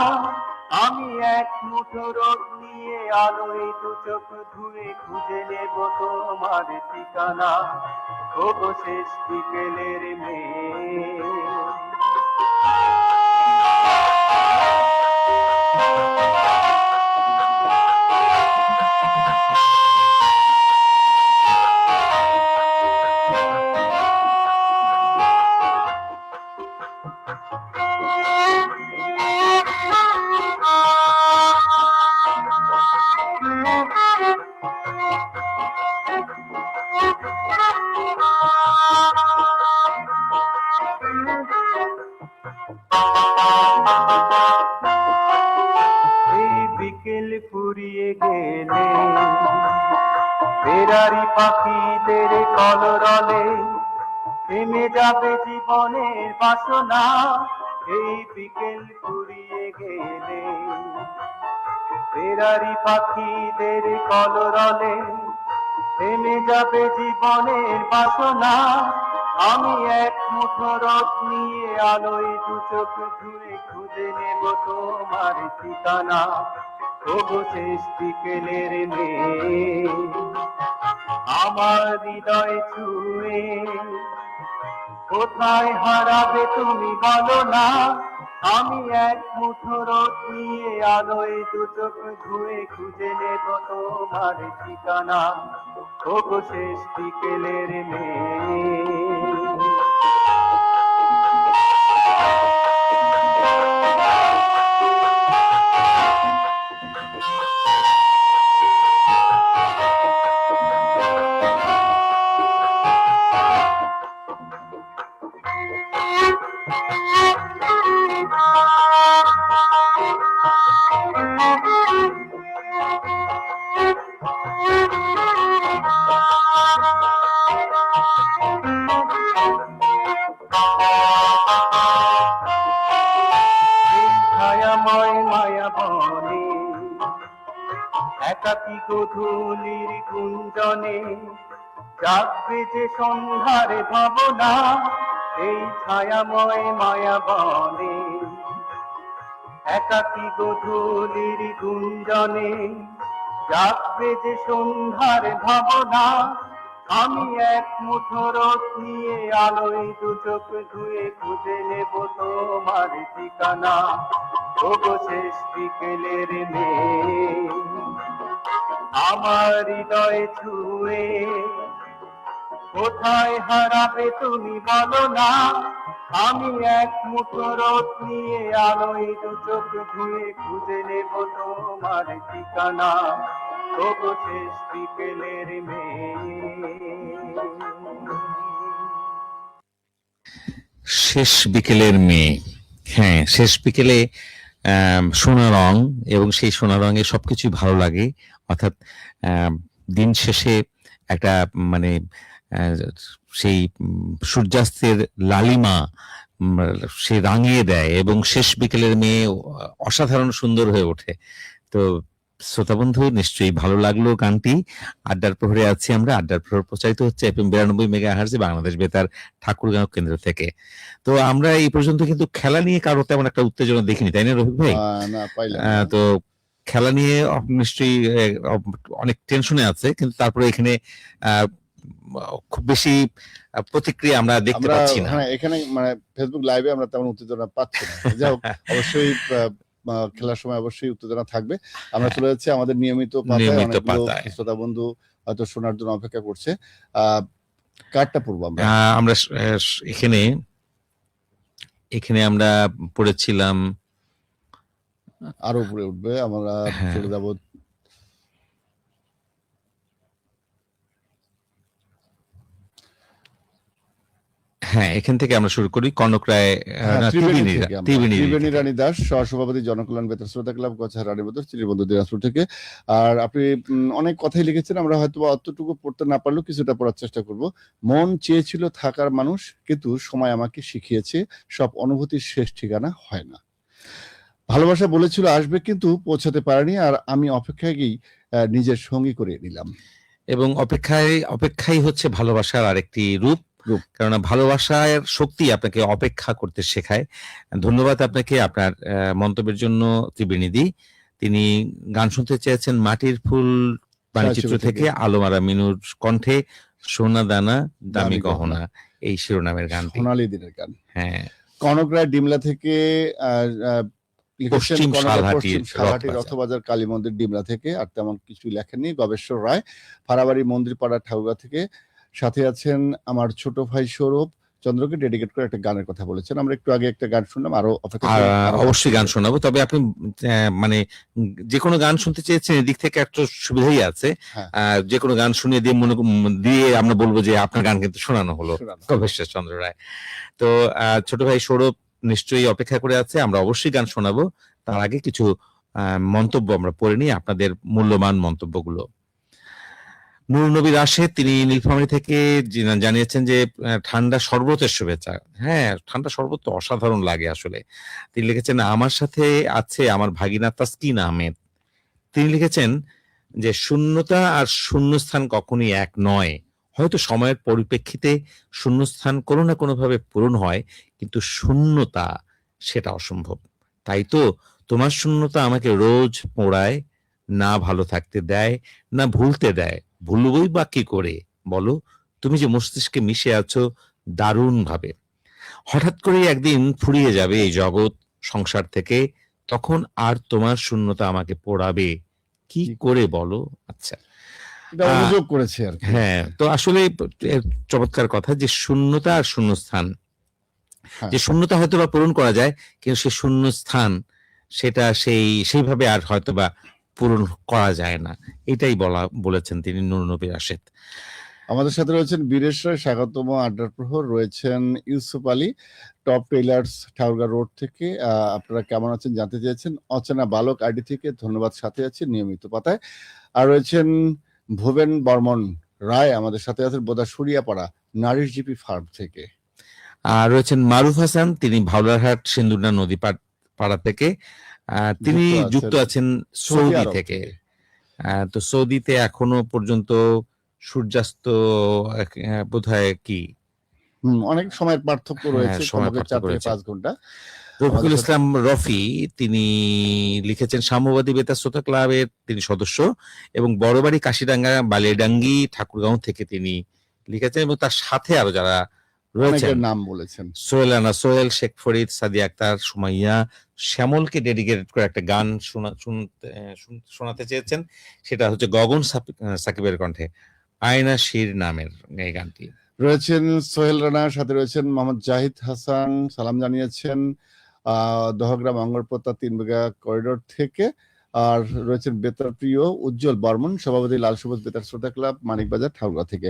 আমি এক মুঠো রোদ নিয়ে আলোয় দু চোখ ধুয়ে খুঁজে নেব তোমার ঠিকানা। ওগো শেষ বিকেলের মেয়ে। এই বিকেল ফুরিয়ে গেলে ফেরারি পাখিদের কলরলে থেমে যাবে জীবনের বাসনা। এই বিকেল ফুরিয়ে গেলে ফেরারি পাখিদের কলরলে থেমে যাবে জীবনের বাসনা। আমি এক মুঠো রোদ নিয়ে আলোয় দু চোখ ধুয়ে খুঁজে নেব তোমার ঠিকানা। ওগো শেষ বিকেলের মেয়ে আমার হৃদয় ছুঁয়ে কোথায় হারাবে তুমি বলো না, আমি এক মুঠো রোদ নিয়ে আলোয় দু চোখ ধুয়ে খুঁজে নেব তোমার ঠিকানা। ওগো শেষ বিকেলের মেয়ে। ছায়াময় মায়া বনে একাকী গধূলির গুঞ্জনে জাগবে যে সন্ধ্যার ভাবনা। এই ছায়াময় মায়া বনে একাকী গধূলির গুঞ্জনে জাগবে যে সন্ধ্যার ভাবনা। আমি এক মুঠো রোদ নিয়ে আলোয় দু চোখ ধুয়ে খুঁজে নেব তোমার ঠিকানা। ওগো শেষ বিকেলের মেয়ে আমার হৃদয় ছুঁয়ে কোথায় হারাবে তুমি বলো না, আমি এক মুঠো রোদ নিয়ে আলোয় দু চোখ ধুয়ে খুঁজে নেব তোমার ঠিকানা। ওগো শেষ বিকেলের মেয়ে। শেষ বিকেলের মেয়ে। হ্যাঁ, শেষ বিকেলে সোনা রং, এবং সেই সোনা রঙে সবকিছুই ভালো লাগে। অর্থাৎ দিন শেষে একটা মানে সেই সূর্যাস্তের লালিমা সে রাঙিয়ে দেয়, এবং শেষ বিকেলের মেয়ে অসাধারণ সুন্দর হয়ে ওঠে। তো শ্রোতা বন্ধু, নিশ্চয়ই ভালো লাগলো গানটি। আড্ডার প্রহরে আছি আমরা। আড্ডার প্রহর প্রচারিত হচ্ছে FM 92 মেগাহার্টজে বাংলাদেশ বেতার ঠাকুরগাঁও কেন্দ্র থেকে। তো আমরা এই পর্যন্ত কিন্তু খেলা নিয়ে কারো তেমন একটা উত্তেজনা দেখিনি, তাই না রফিক ভাই? না, পাইলাম না। তো খেলা নিয়ে নিশ্চয়ই অনেক টেনশনে আছে, কিন্তু তারপরে এখানে খুব বেশি প্রতিক্রিয়া আমরা দেখতে পাচ্ছি না। হ্যাঁ, এখানে মানে ফেসবুক লাইভে আমরা তেমন উত্তেজনা পাচ্ছি না। যাই হোক, অবশ্যই খেলার সময় অবশ্যই উত্তেজনা থাকবে। আমরা চলে যাচ্ছি আমাদের নিয়মিত পাতায়। শ্রোতা বন্ধু হয়তো শোনার জন্য অপেক্ষা করছে। কার্ডটা পড়বো আমরা। আমরা এখানে আমরা পড়েছিলাম, আরো উপরে উঠবে। আমরা চলে যাব হ্যাঁ, এখান থেকে আমরা শুরু করি। কনক রায়, হ্যাঁ, না, ত্রিবেণী ত্রিবেণী থেকে আমরা। ত্রিবেণী ত্রিবেণী থেকে। রানী দাস, সহসভাপতি জনকল্যাণ বেতার শ্রোতা ক্লাব, গোছার রানী বদর, চিরিবন্ধু, দিনাজপুর থেকে। আর আপনি অনেক কথাই লিখেছেন, আমরা হয়তো অতটুকু পড়তে না পারলেও কিছুটা পড়ার চেষ্টা করব। মন চেয়েছিল থাকার মানুষ, কিন্তু সময় আমাকে শিখিয়েছে সব অনুভূতির শেষ ঠিকানা হয় না। ভালোবাসা বলেছিল আসবে, কিন্তু পৌঁছাতে পারেনি, আর আমি অপেক্ষাকেই নিজের সঙ্গী করে নিলাম। এবং অপেক্ষাই হচ্ছে ভালোবাসার আরেকটি রূপ। রূপ। কেননা ভালোবাসার শক্তি আপনাকে অপেক্ষা করতে শেখায়। ধন্যবাদ আপনাকে আপনার মন্তব্যের জন্য ত্রিবেণীদি। তিনি গান শুনতে চেয়েছেন মাটির ফুল বাণীচিত্র ছায়াছবি থেকে থেকে। আলোমারা মিনুর কণ্ঠে সোনা দানা দামি দামি গহনা, এই শিরোনামের গানটি। সোনালী দিনের গান। হ্যাঁ, কনক রায় ডিমলা থেকে লিখেছেন, পশ্চিম কনক রায় শালহাটি পশ্চিম শালহাটি রথবাজার। রথবাজার কালী মন্দির ডিমলা থেকে। আর তেমন কিছু লেখেননি। গবেশ্বর রায় ফাড়াবাড়ি মন্দিরপাড়া ঠাকুরগাঁ থেকে। সাথে আছেন আমার ছোট ভাই সৌরভ চন্দ্রকে ডেডিকেট করে একটা গানের কথা বলেছেন। আমরা একটু আগে একটা গান শুনলাম, আরো অপেক্ষা করি, আরো অবশ্যই গান শোনাবো। তবে আপনি মানে যে কোনো গান শুনতে চেয়েছেন, এদিক থেকে একটা সুবিধাই আছে। হ্যাঁ। যে কোনো গান শুনিয়ে দিয়ে দিয়ে আমরা বলবো যে আপনার গান কিন্তু শোনানো হলো শোনানো। গবেশ্বর চন্দ্র রায়। তো ছোট ভাই সৌরভ নিশ্চয়ই অপেক্ষা করে আছে, আমরা অবশ্যই গান শোনাবো। তার আগে কিছু মন্তব্য আমরা পড়ে নিই, আপনাদের মূল্যবান মন্তব্যগুলো। নূর নবী রাশেদ, তিনি নীলফামারী থেকে জানিয়েছেন যে ঠান্ডা শরবতের শুভেচ্ছা। হ্যাঁ, ঠান্ডা শরবত তো অসাধারণ লাগে আসলে। তিনি লিখেছেন আমার সাথে আছে আমার ভাগিনা তাসকিন আহমেদ। তিনি লিখেছেন যে শূন্যতা আর শূন্যস্থান কখনই এক নয়। হয়তো সময়ের পরিপ্রেক্ষিতে শূন্যস্থান কোনো না কোনোভাবে পূরণ হয়, কিন্তু শূন্যতা সেটা অসম্ভব। তাই তো তোমার শূন্যতা আমাকে রোজ পোড়ায়, না ভালো থাকতে দেয়, না ভুলতে দেয়। ভুলবই বা কি করে বলো? তুমি যে মস্তিষ্কে মিশে আছো দারুণ ভাবে। হঠাৎ করে একদিন ফুরিয়ে যাবে এই জগৎ সংসার থেকে, তখন আর তোমার শূন্যতা আমাকে পোড়াবে কি করে বলো? আচ্ছা, এটা অনুযোগ করেছে আর কি। হ্যাঁ, তো আসলে চমৎকার কথা যে শূন্যতা আর শূন্যস্থান, হ্যাঁ। যে শূন্যতা হয়তো বা পূরণ করা যায়, কিন্তু সে শূন্যস্থান সেটা সেইভাবে আর হয়তো বা পূরণ করা যায় না। এটাই বলেছেন তিনি নূর নবী রাশেদ। আমাদের সাথে রয়েছেন বীরেশ রায়, স্বাগতম আড্ডার প্রহর। রয়েছেন Yusuf Ali, top tailors Thakurgaon road থেকে। আপনারা কেমন আছেন জানতে চেয়েছেন। অচেনা বালক আইডি থেকে ধন্যবাদ, সাথে আছে নিয়মিত পাতায়। আর রয়েছেন ভুবেন বর্মন রায়, আমাদের সাথে আছেন বোদা সুরিয়াপাড়া নারিশ জিপি ফার্ম থেকে। আর রয়েছেন মারুফ হাসান, তিনি ভাওলারহাট সিন্দুরনা নদী পাড়া থেকে। তিনি যুক্ত আছেন সৌদি থেকে। তো সৌদিতে এখনো পর্যন্ত সূর্যাস্ত বোধহয় কি অনেক সময়ের পার্থক্য রয়েছে, সময় 4 থেকে 5 ঘন্টা। রফিকুল ইসলাম রফি, তিনি লিখেছেন সাম্যবাদী বেতার শ্রোতা ক্লাবের তিনি সদস্য, এবং বড়বাড়ি কাশিডাঙ্গা বালিয়াডাঙ্গি ঠাকুরগাঁও থেকে তিনি লিখেছেন, এবং তার সাথে আরো যারা রয়েছেন নাম বলেছেন। সোহেল, শেখ ফরিদ, সাদিয়া আক্তার, সুমাইয়া, শ্যামলকে ডেডিকেটেড করে একটা গান শোনাতে চেয়েছেন। সেটা হচ্ছে গগন সাকিবের কণ্ঠে আয়না শির নামের এই গানটি। রয়েছেন সোহেল রানা, সাথে রয়েছেন মোহাম্মদ জাহিদ হাসান, সালাম জানিয়েছেন দহগ্রাম অঙ্গরপোতা 3 বিঘা করিডোর থেকে। আর রয়েছেন বেতার প্রিয় উজ্জ্বল বর্মন, সভাপতি লাল সবুজ বেতার শ্রোতা ক্লাব, মানিকবাজার ঠাকুরগাঁ থেকে।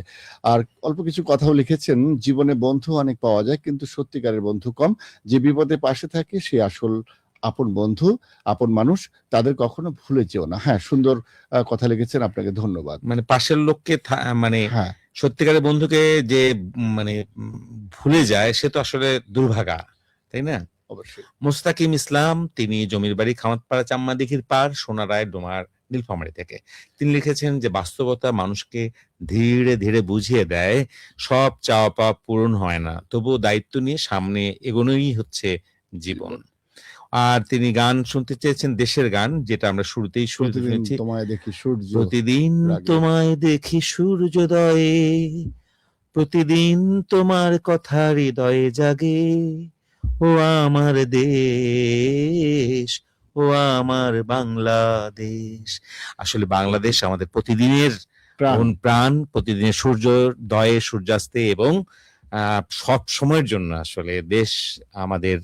আর অল্প কিছু কথাও লিখেছেন, জীবনে বন্ধু অনেক পাওয়া যায়, কিন্তু সত্যিকারের বন্ধু কম। যে বিপদে পাশে থাকে সে আসল আপন বন্ধু, আপন মানুষ, তাদের কখনো ভুলে যেও না। হ্যাঁ, সুন্দর কথা লিখেছেন, আপনাকে ধন্যবাদ। মানে পাশের লোককে মানে হ্যাঁ, সত্যিকারের বন্ধুকে যে মানে ভুলে যায় সে তো আসলে দুর্ভাগা, তাই না? অবশ্যই। মুস্তাকিম ইসলাম, তিনি জমির বাড়ি খামাতপাড়া চাম্মা দিঘির পার, সোনারায় ডোমার নীলফামারী থেকে। তিনি লিখেছেন যে বাস্তবতা মানুষকে ধীরে ধীরে বুঝিয়ে দেয়, সব চাওয়া পাওয়া পূরণ হয় না, তবুও দায়িত্ব নিয়ে সামনে এগোনোই হচ্ছে জীবন। আর তিনি গান শুনতে চেয়েছেন দেশের গান, যেটা আমরা শুরুতেই শুনেছি, তোমায় দেখি সূর্য, প্রতিদিন তোমায় দেখি সূর্যোদয়ে, প্রতিদিন তোমার কথা হৃদয়ে জাগে, ও আমার দেশ, ও আমার বাংলাদেশ। আসলে বাংলাদেশ আমাদের প্রতিদিনের প্রাণ, প্রতিদিনের সূর্যোদয়ে, সূর্যাস্তে, এবং সব সময়ের জন্য আসলে দেশ আমাদের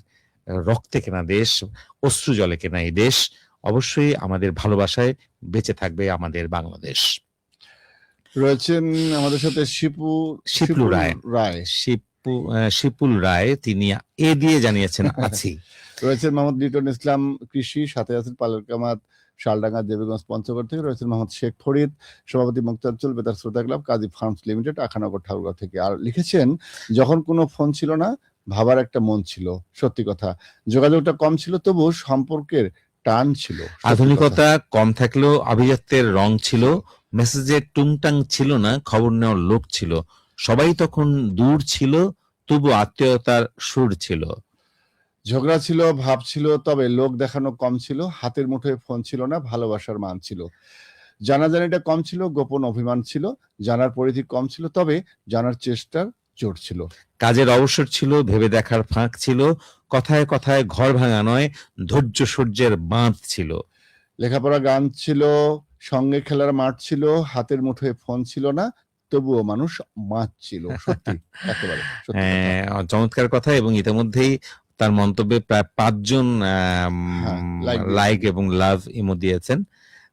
রক্তে কেনা দেশ, অশ্রু জলে কেনা এই দেশ। অবশ্যই আমাদের ভালোবাসায় বেঁচে থাকবে আমাদের বাংলাদেশ। রয়েছেন আমাদের সাথে শিপলু রায়। শিপুল রায়, তিনি এ দিয়ে জানিয়েছেন আছি। রয়েছেন মোহাম্মদ লিটন ইসলাম কৃষি, সাথে আছেন পালের কামাত শালডাঙ্গা দেবীগঞ্জ পঞ্চগড় থেকে, রয়েছেন মোহাম্মদ শেখ ফরিদ সভাপতি মুক্তাঞ্চল বেতার শ্রোতা ক্লাব কাজী ফার্মস লিমিটেড আখানগর ঠাকুরগাঁও থেকে। আর লিখেছেন, যখন কোনো ফোন ছিল না ভাবার একটা মন ছিল, সত্যি কথা, যোগাযোগটা কম ছিল তবু সম্পর্কের টান ছিল, সত্যি কথা। আধুনিকতা কম থাকলেও আভিজাত্যের রং ছিল, মেসেজের টুংটাং ছিল না, খবর নেওয়ার লোক ছিল, সবাই তখন দূর ছিল তবু আত্মীয়তার সুর ছিল। ঝগড়া ছিল, ভাব ছিল, তবে লোক দেখানো কম ছিল, হাতের মুঠোয় ফোন ছিল না, ভালোবাসার মান ছিল, জানাজানিটা কম ছিল, গোপন অভিমান ছিল, জানার পরিধি কম ছিল, তবে জানার চেষ্টার জোর ছিল। কাজের অবসর ছিল, ভেবে দেখার ফাঁক ছিল, কথায় কথায় ঘর ভাঙা নয়, ধৈর্য সূর্যের বাঁধ ছিল। লেখাপড়া গান ছিল, সঙ্গে খেলার মাঠ ছিল, হাতের মুঠোয় ফোন ছিল না, তবুও মানুষ মাছ ছিল, সত্যি, একেবারে সত্যি কথা। চমৎকার কথা। এবং ইতিমধ্যেই তার মন্তব্যে প্রায় 5 জন like লাইক এবং লাভ ইমো দিয়েছেন।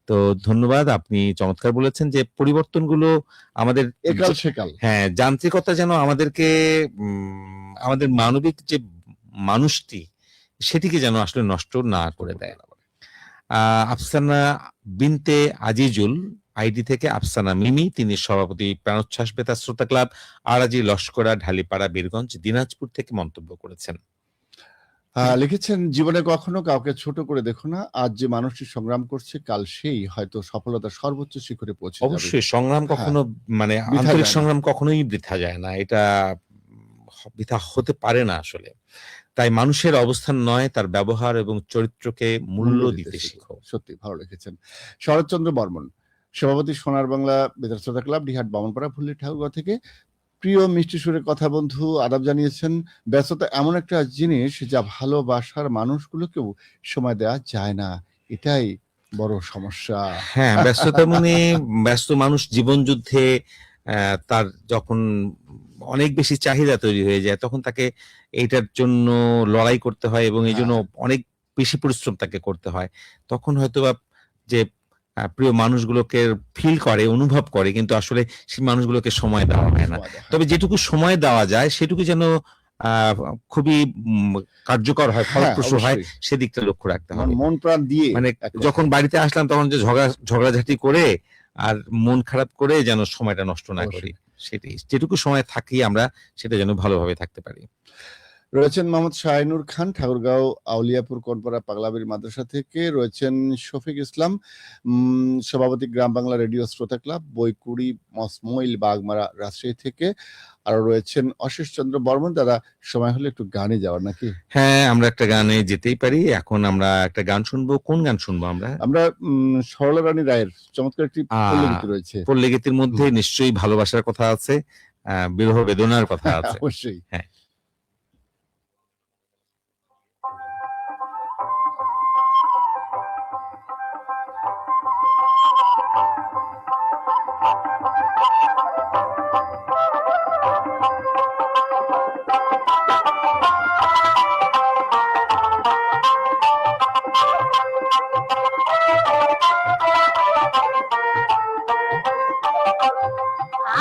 তো ধন্যবাদ, আপনি চমৎকার বলেছেন যে পরিবর্তনগুলো আমাদের একাল সেকাল, হ্যাঁ, যান্ত্রিকতা যেন আমাদেরকে আমাদের মানবিক যে মানুষটি সেটিকে যেন আসলে নষ্ট না করে দেয়। আফসানা বিনতে আজিজুল আইডি থেকে আফসানা মিমি, তিনি সভাপতি প্রাণোচ্ছ্বাস বেতার শ্রোতা ক্লাব আরাজি লস্করা ঢালিপাড়া বীরগঞ্জ দিনাজপুর থেকে মন্তব্য করেছেন। লিখেছেন, জীবনে কখনো কাউকে ছোট করে দেখো না, আজ যে মানুষটি সংগ্রাম করছে কাল সেই হয়তো সফলতার সর্বোচ্চ শিখরে পৌঁছে যাবে। অবশ্যই সংগ্রাম কখনো মানে বৃথা আন্তরিক যায় না। সংগ্রাম কখনোই বৃথা যায় না, এটা বৃথা হতে পারে না আসলে। তাই মানুষের অবস্থান নয়, তার ব্যবহার এবং চরিত্রকে মূল্য দিতে শিখো। সত্যি ভালো লিখেছেন। শরৎচন্দ্র বর্মন সভাপতি সোনার বাংলা বেতার শ্রোতা ক্লাব ডিহাট বামনপাড়া ফুল্লি ঠাকুরগাঁও থেকে, প্রিয় মিষ্টি সুরে কথা বন্ধু আদাব জানিয়েছেন, ব্যস্ততা এমন একটা জিনিস যা ভালোবাসার মানুষগুলোকেও সময় দেওয়া যায় না, এটাই বড় সমস্যা। হ্যাঁ, ব্যস্ততা মানে ব্যস্ত মানুষ জীবন যুদ্ধে তার যখন অনেক বেশি চাহিদা তৈরি হয়ে যায় তখন তাকে এইটার জন্য লড়াই করতে হয় এবং এই জন্য অনেক বেশি পরিশ্রম তাকে করতে হয়। তখন হয়তোবা যে প্রিয় মানুষগুলোকে ফিল করে, অনুভব করে, কিন্তু আসলে সেই মানুষগুলোকে সময় দেওয়া হয় না। তবে যেটুকু সময় দেওয়া যায় সেটুকু যেন খুবই কার্যকর হয়, ফলপ্রসূ হয়, সেদিকটা লক্ষ্য রাখতে হবে। মন প্রাণ দিয়ে, মানে যখন বাড়িতে আসলাম তখন যে ঝগড়াঝাটি করে আর মন খারাপ করে যেন সময়টা নষ্ট না করি, সেটাই, যেটুকু সময় থাকি আমরা সেটা যেন ভালোভাবে থাকতে পারি। রয়েছেন মোহাম্মদ শাহিনুর খান ঠাকুরগাঁও আউলিয়াপুর কোনপাড়া পাগলাবির মাদ্রাসা থেকে, রয়েছেন শফিক ইসলাম সভাপতি গ্রাম বাংলা রেডিও শ্রোতা ক্লাব বইকুড়ি মসমইল বাগমারা রাজশাহী থেকে, আর রয়েছেন অশেষ চন্দ্র বর্মন। দাদা, সময় হলে একটু গানে যাওয়ার নাকি? হ্যাঁ, আমরা একটা গানে যেতেই পারি। এখন আমরা একটা গান শুনবো। কোন গান শুনবো আমরা? আমরা সরলা রানী রায়ের চমৎকার একটি পল্লীগীতি রয়েছে। পল্লীগীতির মধ্যে নিশ্চয়ই ভালোবাসার কথা আছে, বিরহ বেদনার কথা আছে। অবশ্যই। হ্যাঁ।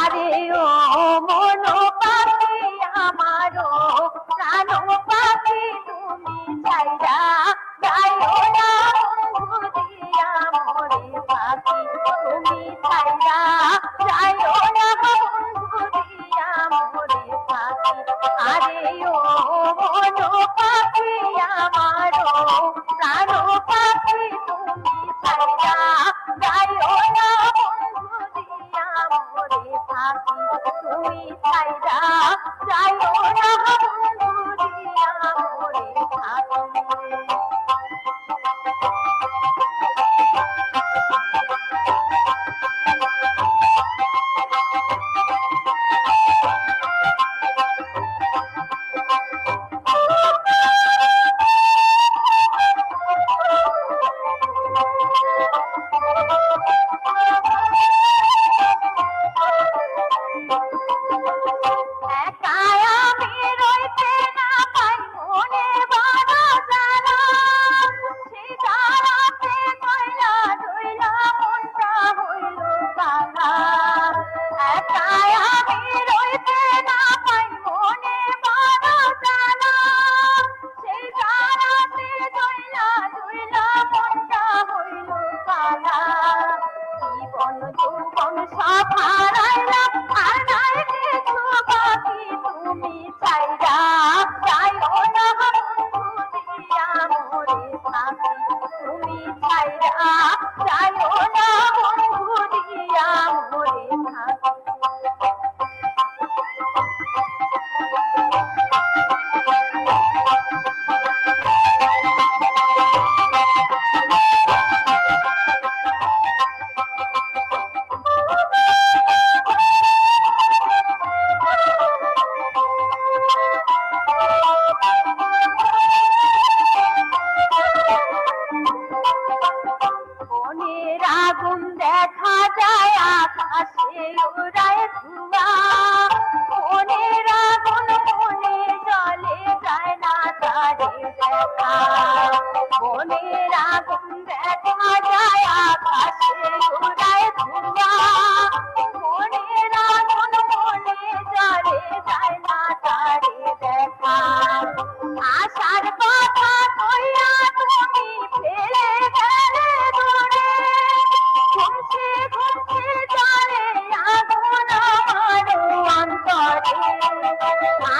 আরে ও মন পাখি আমারো প্রাণ পাখি, তুমি ছাইরা যাইও না বুঝিয়া মরে পাখি, তুমি ছাইরা যাইও না বুঝিয়া মরে পাখি। আরে ও মন পাখি আমারো প্রাণ পাখি, তুমি ছাইরা যাইও না বুঝিয়া মরে পাখি, তুমি ছাইরা যাইও না বুঝিয়া মরে পাখি। আগুন দেখা যায় আকাশে উড়ায় ধোঁয়া, মনের আগুন মনে জ্বলে যায় না তারে দেখা, মনের আগুন দেখা যায় আকাশে উড়ায় ধোঁয়া, মনের আগুন মনে জ্বলে যায় না তারে দেখা। আশার কথা কইয়া তুমি ফেলে গেলে দূরে, ঘুমছে ঘুমছে জলে আগুন আমার অন্তরে।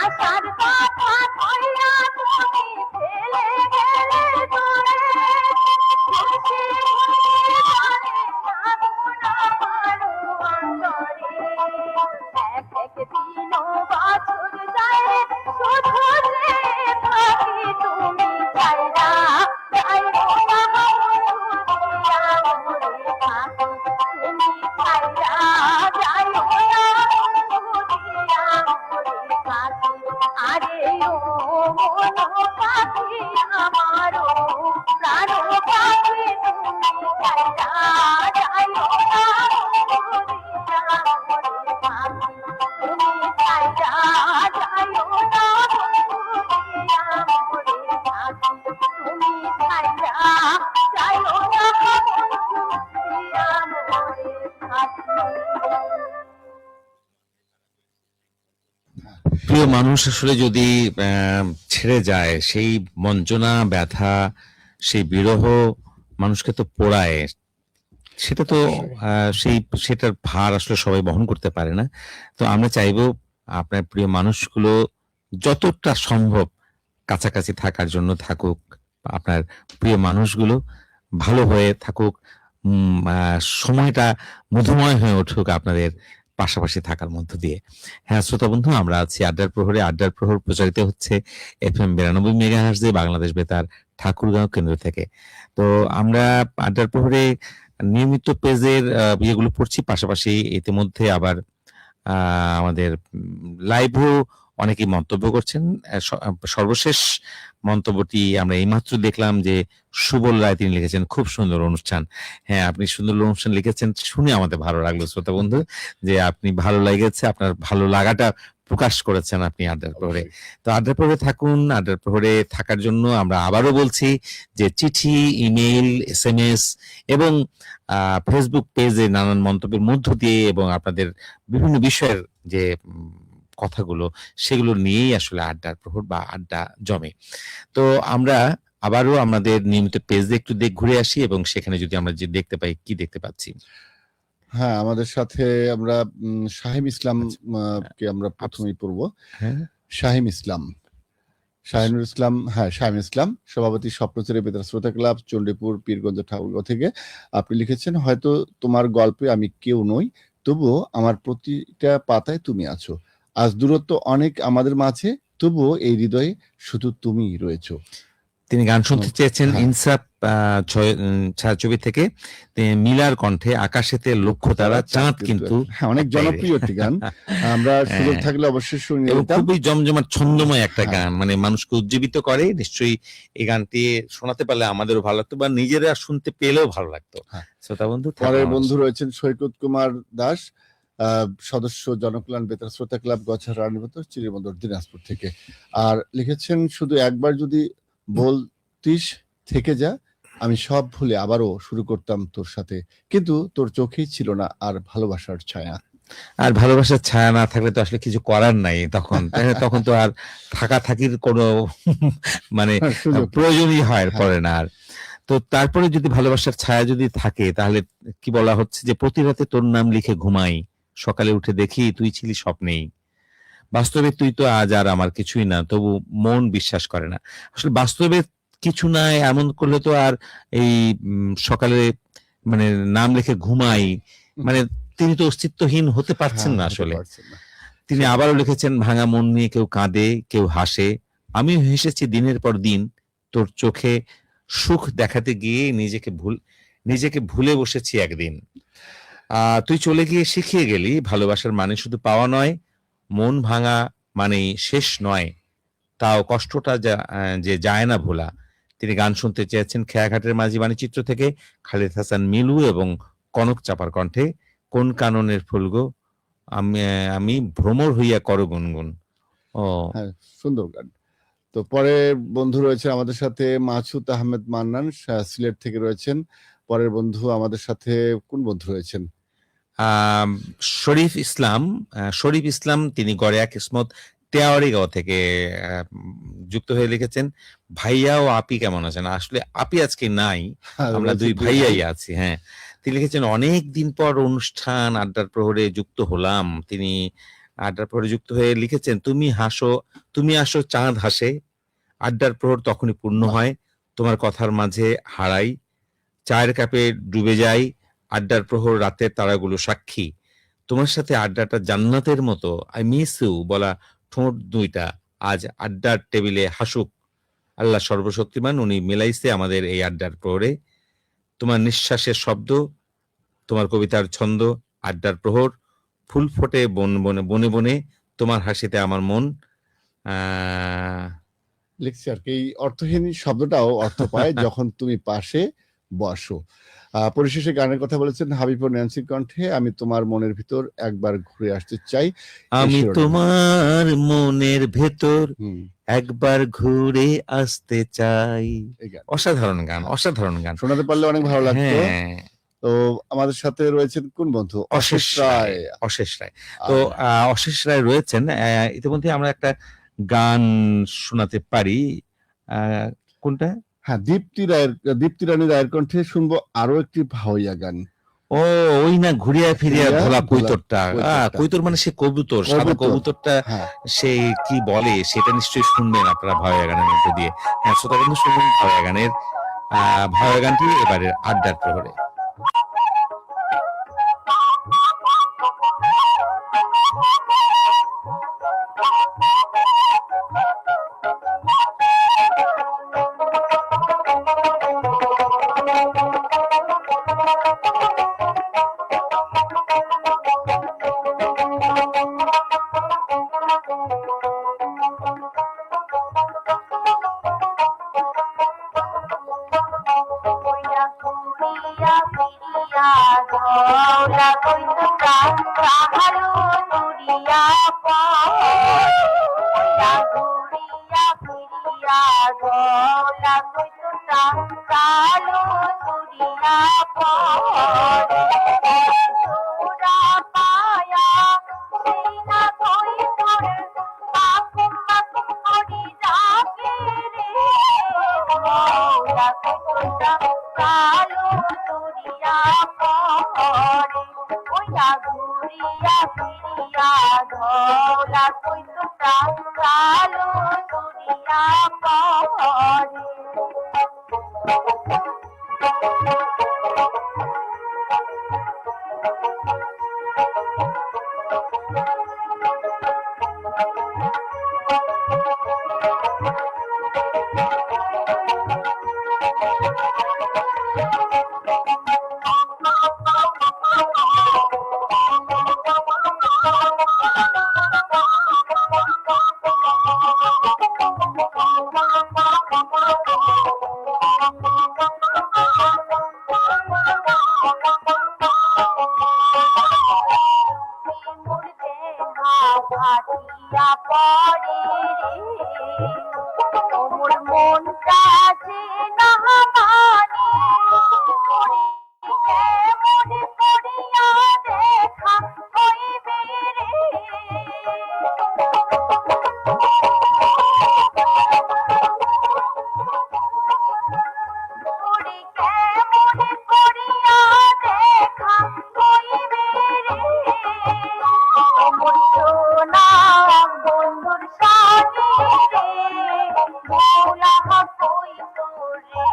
আশার কথা কইয়া তুমি ফেলে গেলে দূরে, ঘুমছে ঘুমছে জলে আগুন আমার অন্তরে। এক এক দিন বছর যায় শুধু যে থাকি তুমি ছাইরা যাইও না মরুদিয়া মরে থাকি, তুমি ছাইরা যাইও না মরুদিয়া মরে থাকি। আরে ও মন পাখি আমারো প্রাণ পাখি, তুমি ছাইরা যাইও না মরুদিয়া মরে থাকি, তুমি ছাইরা যাইও না মরুদিয়া মরে থাকি, তুমি ছাইরা যাইও না মরুদিয়া মরে থাকি। প্রিয় মানুষ আসলে যদি ছেড়ে যায়, সেই বঞ্চনা, ব্যথা, সেই বিরহ মানুষকে তো পোড়ায়। সেটা তো সেটার ভার আসলে সবাই বহন করতে পারে না। তো আমরা চাইবো আপনার প্রিয় মানুষগুলো যতটা সম্ভব কাছাকাছি থাকার জন্য থাকুক, আপনার প্রিয় মানুষগুলো ভালো হয়ে থাকুক, সময়টা মধুময় হয়ে উঠুক আপনাদের পাশাপাশি থাকার মধ্য দিয়ে। হ্যাঁ শ্রোতা বন্ধু, আমরা আছি আড্ডার প্রহরে। আড্ডার প্রহর প্রচারিত হচ্ছে FM 92 মেগাহার্টজে বাংলাদেশ বেতার ঠাকুরগাঁও কেন্দ্র থেকে। তো আমরা আড্ডার প্রহরে নিয়মিত পেজের ইয়েগুলো পড়ছি, পাশাপাশি ইতিমধ্যে আবার আমাদের লাইভেও অনেকেই মন্তব্য করছেন। সর্বশেষ মন্তব্যটি আমরা এইমাত্র দেখলাম যে সুবল রায় তিনি লিখেছেন, খুব সুন্দর অনুষ্ঠান। হ্যাঁ, আপনি সুন্দর অনুষ্ঠান লিখেছেন শুনে আমাদের ভালো লাগলো শ্রোতা বন্ধু, যে আপনি ভালো লেগেছে, আপনার ভালো লাগাটা প্রকাশ করেছেন আপনি আড্ডার প্রহরে। তো আড্ডার প্রহরে থাকুন। আড্ডার প্রহরে থাকার জন্য আমরা আবারও বলছি যে চিঠি, ইমেইল, SMS এবং ফেসবুক পেজে নানান মন্তব্যের মধ্য দিয়ে এবং আপনাদের বিভিন্ন বিষয়ের যে কথাগুলো, সেগুলো নিয়েই আসলে আড্ডার প্রহর বা আড্ডা জমে। তো আমরা আবারও আমাদের নিয়মিত পেজে একটু ঘুরে আসি এবং সেখানে যদি আমরা যে দেখতে পাই, কি দেখতে পাচ্ছি। হ্যাঁ, আমাদের সাথে আমরা শাহিম ইসলাম কে আমরা প্রথমেই পড়ব। হ্যাঁ, শাহিম ইসলাম, শাহিনুর ইসলাম, হ্যাঁ শাহিম ইসলাম, সভাপতি স্বপ্নচেরি বেতার শ্রোতা ক্লাব, চণ্ডীপুর, পীরগঞ্জ, ঠাকুরগাঁও থেকে আপনি লিখেছেন, হয়তো তোমার গল্পে আমি কেউ নই, তবুও আমার প্রতিটা পাতায় তুমি আছো। আজ দূরত্ব অনেক আমাদের মাঝে, তবুও এই হৃদয়ে শুধু তুমিই রয়েছো। তিনি গান শুনতে চেয়েছেন হ্যাঁ। ইনসাফ ছায়াছবি থেকে মিলার কণ্ঠে আকাশেতে লক্ষ্য তারা চাঁদ কিন্তু। হ্যাঁ, অনেক জনপ্রিয় একটি গান, আমরা সুযোগ হ্যাঁ। থাকলে অবশ্যই শুনে এবং নিতাম। খুবই জমজমাট ছন্দময় একটা হ্যাঁ। গান, মানে মানুষকে উজ্জীবিত করে। নিশ্চয়ই এই গানটি শোনাতে পারলে আমাদেরও ভালো লাগতো বা নিজেরা শুনতে পেলেও ভালো লাগতো। হ্যাঁ। শ্রোতা বন্ধু, পরের বন্ধু রয়েছেন সৈকত কুমার দাস, সদস্য জনকল্যাণ বেতার শ্রোতা ক্লাব, গছার রানীবন্দর, চিরিবন্দর, দিনাজপুর থেকে। আর লিখেছেন, শুধু একবার যদি বলতিস থেকে যা, আমি সব ভুলে আবারও শুরু করতাম তোর সাথে, কিন্তু তোর চোখেই ছিল না আর ভালোবাসার ছায়া। আর ভালোবাসার ছায়া না থাকলে তো আসলে কিছু করার নাই তখন। তখন তো আর থাকার কোনো মানে সুযোগ প্রয়োজনই হয় হ্যাঁ। পড়ে না আর। তো তারপরে যদি ভালোবাসার ছায়া যদি থাকে, তাহলে কি বলা হচ্ছে যে প্রতি রাতে তোর নাম লিখে ঘুমাই, সকালে উঠে দেখি তুই ছিলি স্বপ্নেই, বাস্তবে তুই তো আজ আর আমার কিছুই না, তবু মন বিশ্বাস করে না। আসলে বাস্তবে কিছু নাই এমন করলে তো আর এই সকালে মানে নাম লিখে ঘুমাই, মানে তিনি তো অস্তিত্বহীন হতে পারছেন না হ্যাঁ, হতে আসলে। পারছেন না। তিনি আবারও লিখেছেন, ভাঙা মন নিয়ে কেউ কাঁদে, কেউ হাসে, আমিও হেসেছি দিনের পর দিন, তোর চোখে সুখ দেখাতে গিয়ে নিজেকে ভুলে বসেছি একদিন। তুই চলে গিয়ে শিখিয়ে গেলি, ভালোবাসার মানে শুধু পাওয়া নয়, মন ভাঙা মানেই শেষ নয়, তাও কষ্টটা যে যায় না ভোলা। তিনি গান শুনতে চেয়েছেন খেয়াঘাটের মাঝি বাণীচিত্র থেকে খালিদ হাসান মিলু এবং কনক চাপার কণ্ঠে, কোন কাননের ফুল গো, আমি আমি ভ্রমর হইয়া কর গুনগুন। ও হ্যাঁ, সুন্দর গান। তো পরে বন্ধু রয়েছে আমাদের সাথে মাসুদ আহমেদ মান্নান, সিলেট থেকে রয়েছেন। পরের বন্ধু আমাদের সাথে কোন বন্ধু রয়েছেন? আম, শরীফ ইসলাম, শরীফ ইসলাম তিনি গড়িয়া কিসমত টেয়ারিগাঁও থেকে যুক্ত হয়ে লিখেছেন, ভাইয়া ও আপি কেমন আছেন? আসলে আপি আজকে নাই, আমরা রয়েছে দুই দুই ভাইয়াই ভাই। আছি। হ্যাঁ, তিনি লিখেছেন অনেক দিন পর অনুষ্ঠান আড্ডার প্রহরে যুক্ত হলাম। তিনি আড্ডার প্রহরে যুক্ত হয়ে লিখেছেন, তুমি হাসো, তুমি আসো চাঁদ হাসে, আড্ডার প্রহর তখনই পূর্ণ বাহ। হয়, তোমার কথার মাঝে হারাই, চায়ের কাপে ডুবে যাই, আড্ডার প্রহর রাতের তারাগুলো সাক্ষী, তোমার সাথে আড্ডাটা জান্নাতের মতো, আই মিস ইউ বলা ঠোঁট দুইটা আজ আড্ডার টেবিলে হাসুক, আল্লাহ সর্বশক্তিমান উনি মিলাইছে আমাদের এই আড্ডার প্রহরে, তোমার নিঃশ্বাসের শব্দ, তোমার কবিতার ছন্দ, আড্ডার প্রহর, ফুল ফোটে বন বনে বনে বনে, তোমার হাসিতে আমার মন। লিখছি আর কি, এই অর্থহীন শব্দটাও অর্থ পায় যখন তুমি পাশে বসো। পরিশেষে গানের কথা বলেছেন হাবিব ও ন্যান্সির কণ্ঠে, আমি তোমার মনের ভিতর একবার ঘুরে আসতে চাই। আমি শিরোনাম। তোমার মনের ভেতর হুম, একবার ঘুরে আসতে চাই। এই গান অসাধারণ গান, অসাধারণ গান। শোনাতে পারলে অনেক ভালো লাগতো। হ্যাঁ, তো আমাদের সাথে রয়েছেন কোন বন্ধু? অশেষ রায়, অশেষ রায়। তো অশেষ রায় রয়েছেন। ইতিমধ্যে আমরা একটা গান শোনাতে পারি। কোনটা? হ্যাঁ, দীপ্তি রানী রায়ের কণ্ঠে শুনবো আরো একটি ভাওয়াইয়া গান। ও ওই না, ঘুরিয়া ফিরিয়া ফিরিয়া ধরা ধরা কৈতরটা। কৈতরটা। কৈতর মানে সে কবুতর, সাদা কবুতর। কবুতরটা হ্যাঁ, সে কি বলে সেটা নিশ্চয়ই শুনবেন আপনারা ভাওয়াইয়া গানের মধ্যে দিয়ে। হ্যাঁ, শ্রোতা বন্ধু শুনবেন ভাওয়াইয়া গানের ভাওয়াইয়া গানটি এবারে আড্ডার প্রহরে। ঘুরিয়া ফিরিয়া ধরা কইতটা কাহালো দুরিয়া পয়া ঘুরিয়া ফিরিয়া ধরা কইতটা কালো দুরিয়া জোড়া পায়া সেই না কইতর পাকুম পাকুম করি ডাকে রে ধরা কইতটা কালো দুরিয়া পরে ওইয়া ঘুরিয়া ফিরিয়া ধরা কইতটা কালো দুরিয়া পরে ভাটিয়া পড়ে রে ওমর মনটা যে না মানি কেমন করিয়া দেখা হইবে রে কেমন করিয়া দেখা হইবে রে অমর সোনা বন্ধুর সাথে রে ভোলা কই তোরে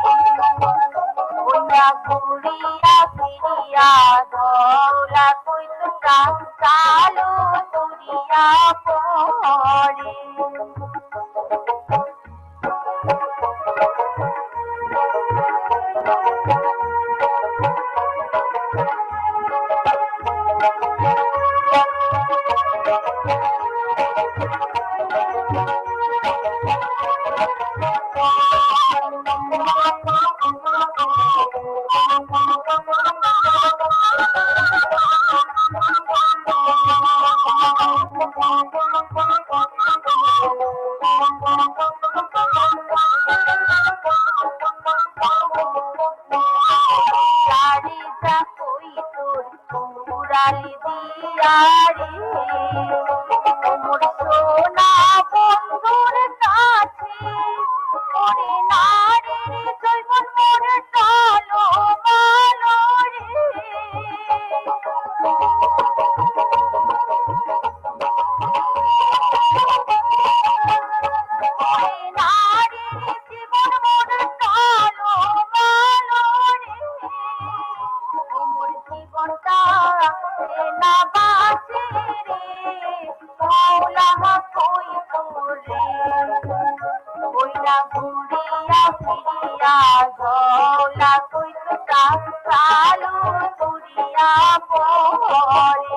ওইয়া ঘুরিয়া ফিরিয়া ধরা কই তোরা কালো দুরিয়া পরে ডালি দিয়া রে মোর সোনা বন্ধুর কাছে ওরে নারীর জৈবন মোর টালো মালো রে নারীর জীবন মোর টালো মালো রে মোর জীবনটা না বাঁচে রে মৌলা কই তোরে ওইলা ঘুরিয়া ফিরিয়া গলা কই তো কালু ঘুরিয়া পরে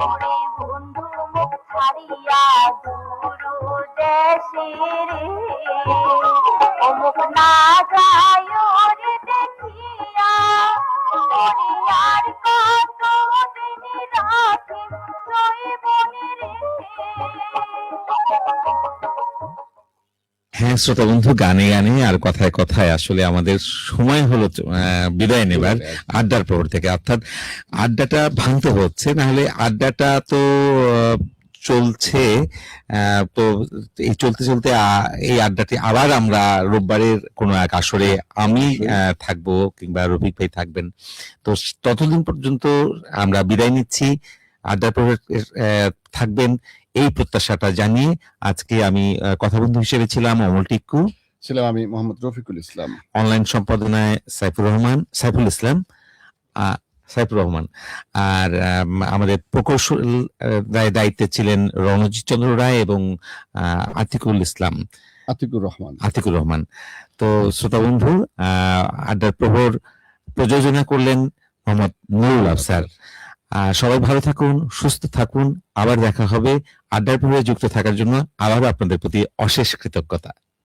ওরে বন্ধু মুখ ছাড়িয়া দূর দেশে রে অমুক না যায় রে দেখিয়া ওরে আর কত দিন রাখি জৈবনে রে হ্যাঁ শ্রোতা বন্ধু, গানে গানে আর কথায় কথায় আসলে আমাদের সময় হলো বিদায় নেবার আড্ডার প্রহর থেকে, অর্থাৎ আড্ডাটা ভাঙতে হচ্ছে, নাহলে আড্ডাটা তো চলছে। তো এই চলতে চলতে এই আড্ডাটি আবার আমরা রোববারের কোনো এক আসরে আমি থাকবো কিংবা রফিক ভাই থাকবেন। তো ততদিন পর্যন্ত আমরা বিদায় নিচ্ছি, আড্ডার প্রহর থাকবেন এই প্রত্যাশাটা জানিয়ে আজকে আমি কথা বন্ধু হিসেবে ছিলাম অমল টিক্কু, ছিলাম আমি মোহাম্মদ রফিকুল ইসলাম, অনলাইন সম্পাদনায় সাইফুর রহমান, আর আমাদের প্রকৌশল দায়িত্বে ছিলেন রণজিৎ চন্দ্র রায় এবং আতিকুর রহমান। তো শ্রোতা বন্ধু, আড্ডার প্রহর প্রযোজনা করলেন মোহাম্মদ নুরুল আফসার। সবাই ভালো থাকুন, সুস্থ থাকুন, আবার দেখা হবে। আড্ডার প্রহরে যুক্ত থাকার জন্য আবারও আপনাদের প্রতি অশেষ কৃতজ্ঞতা।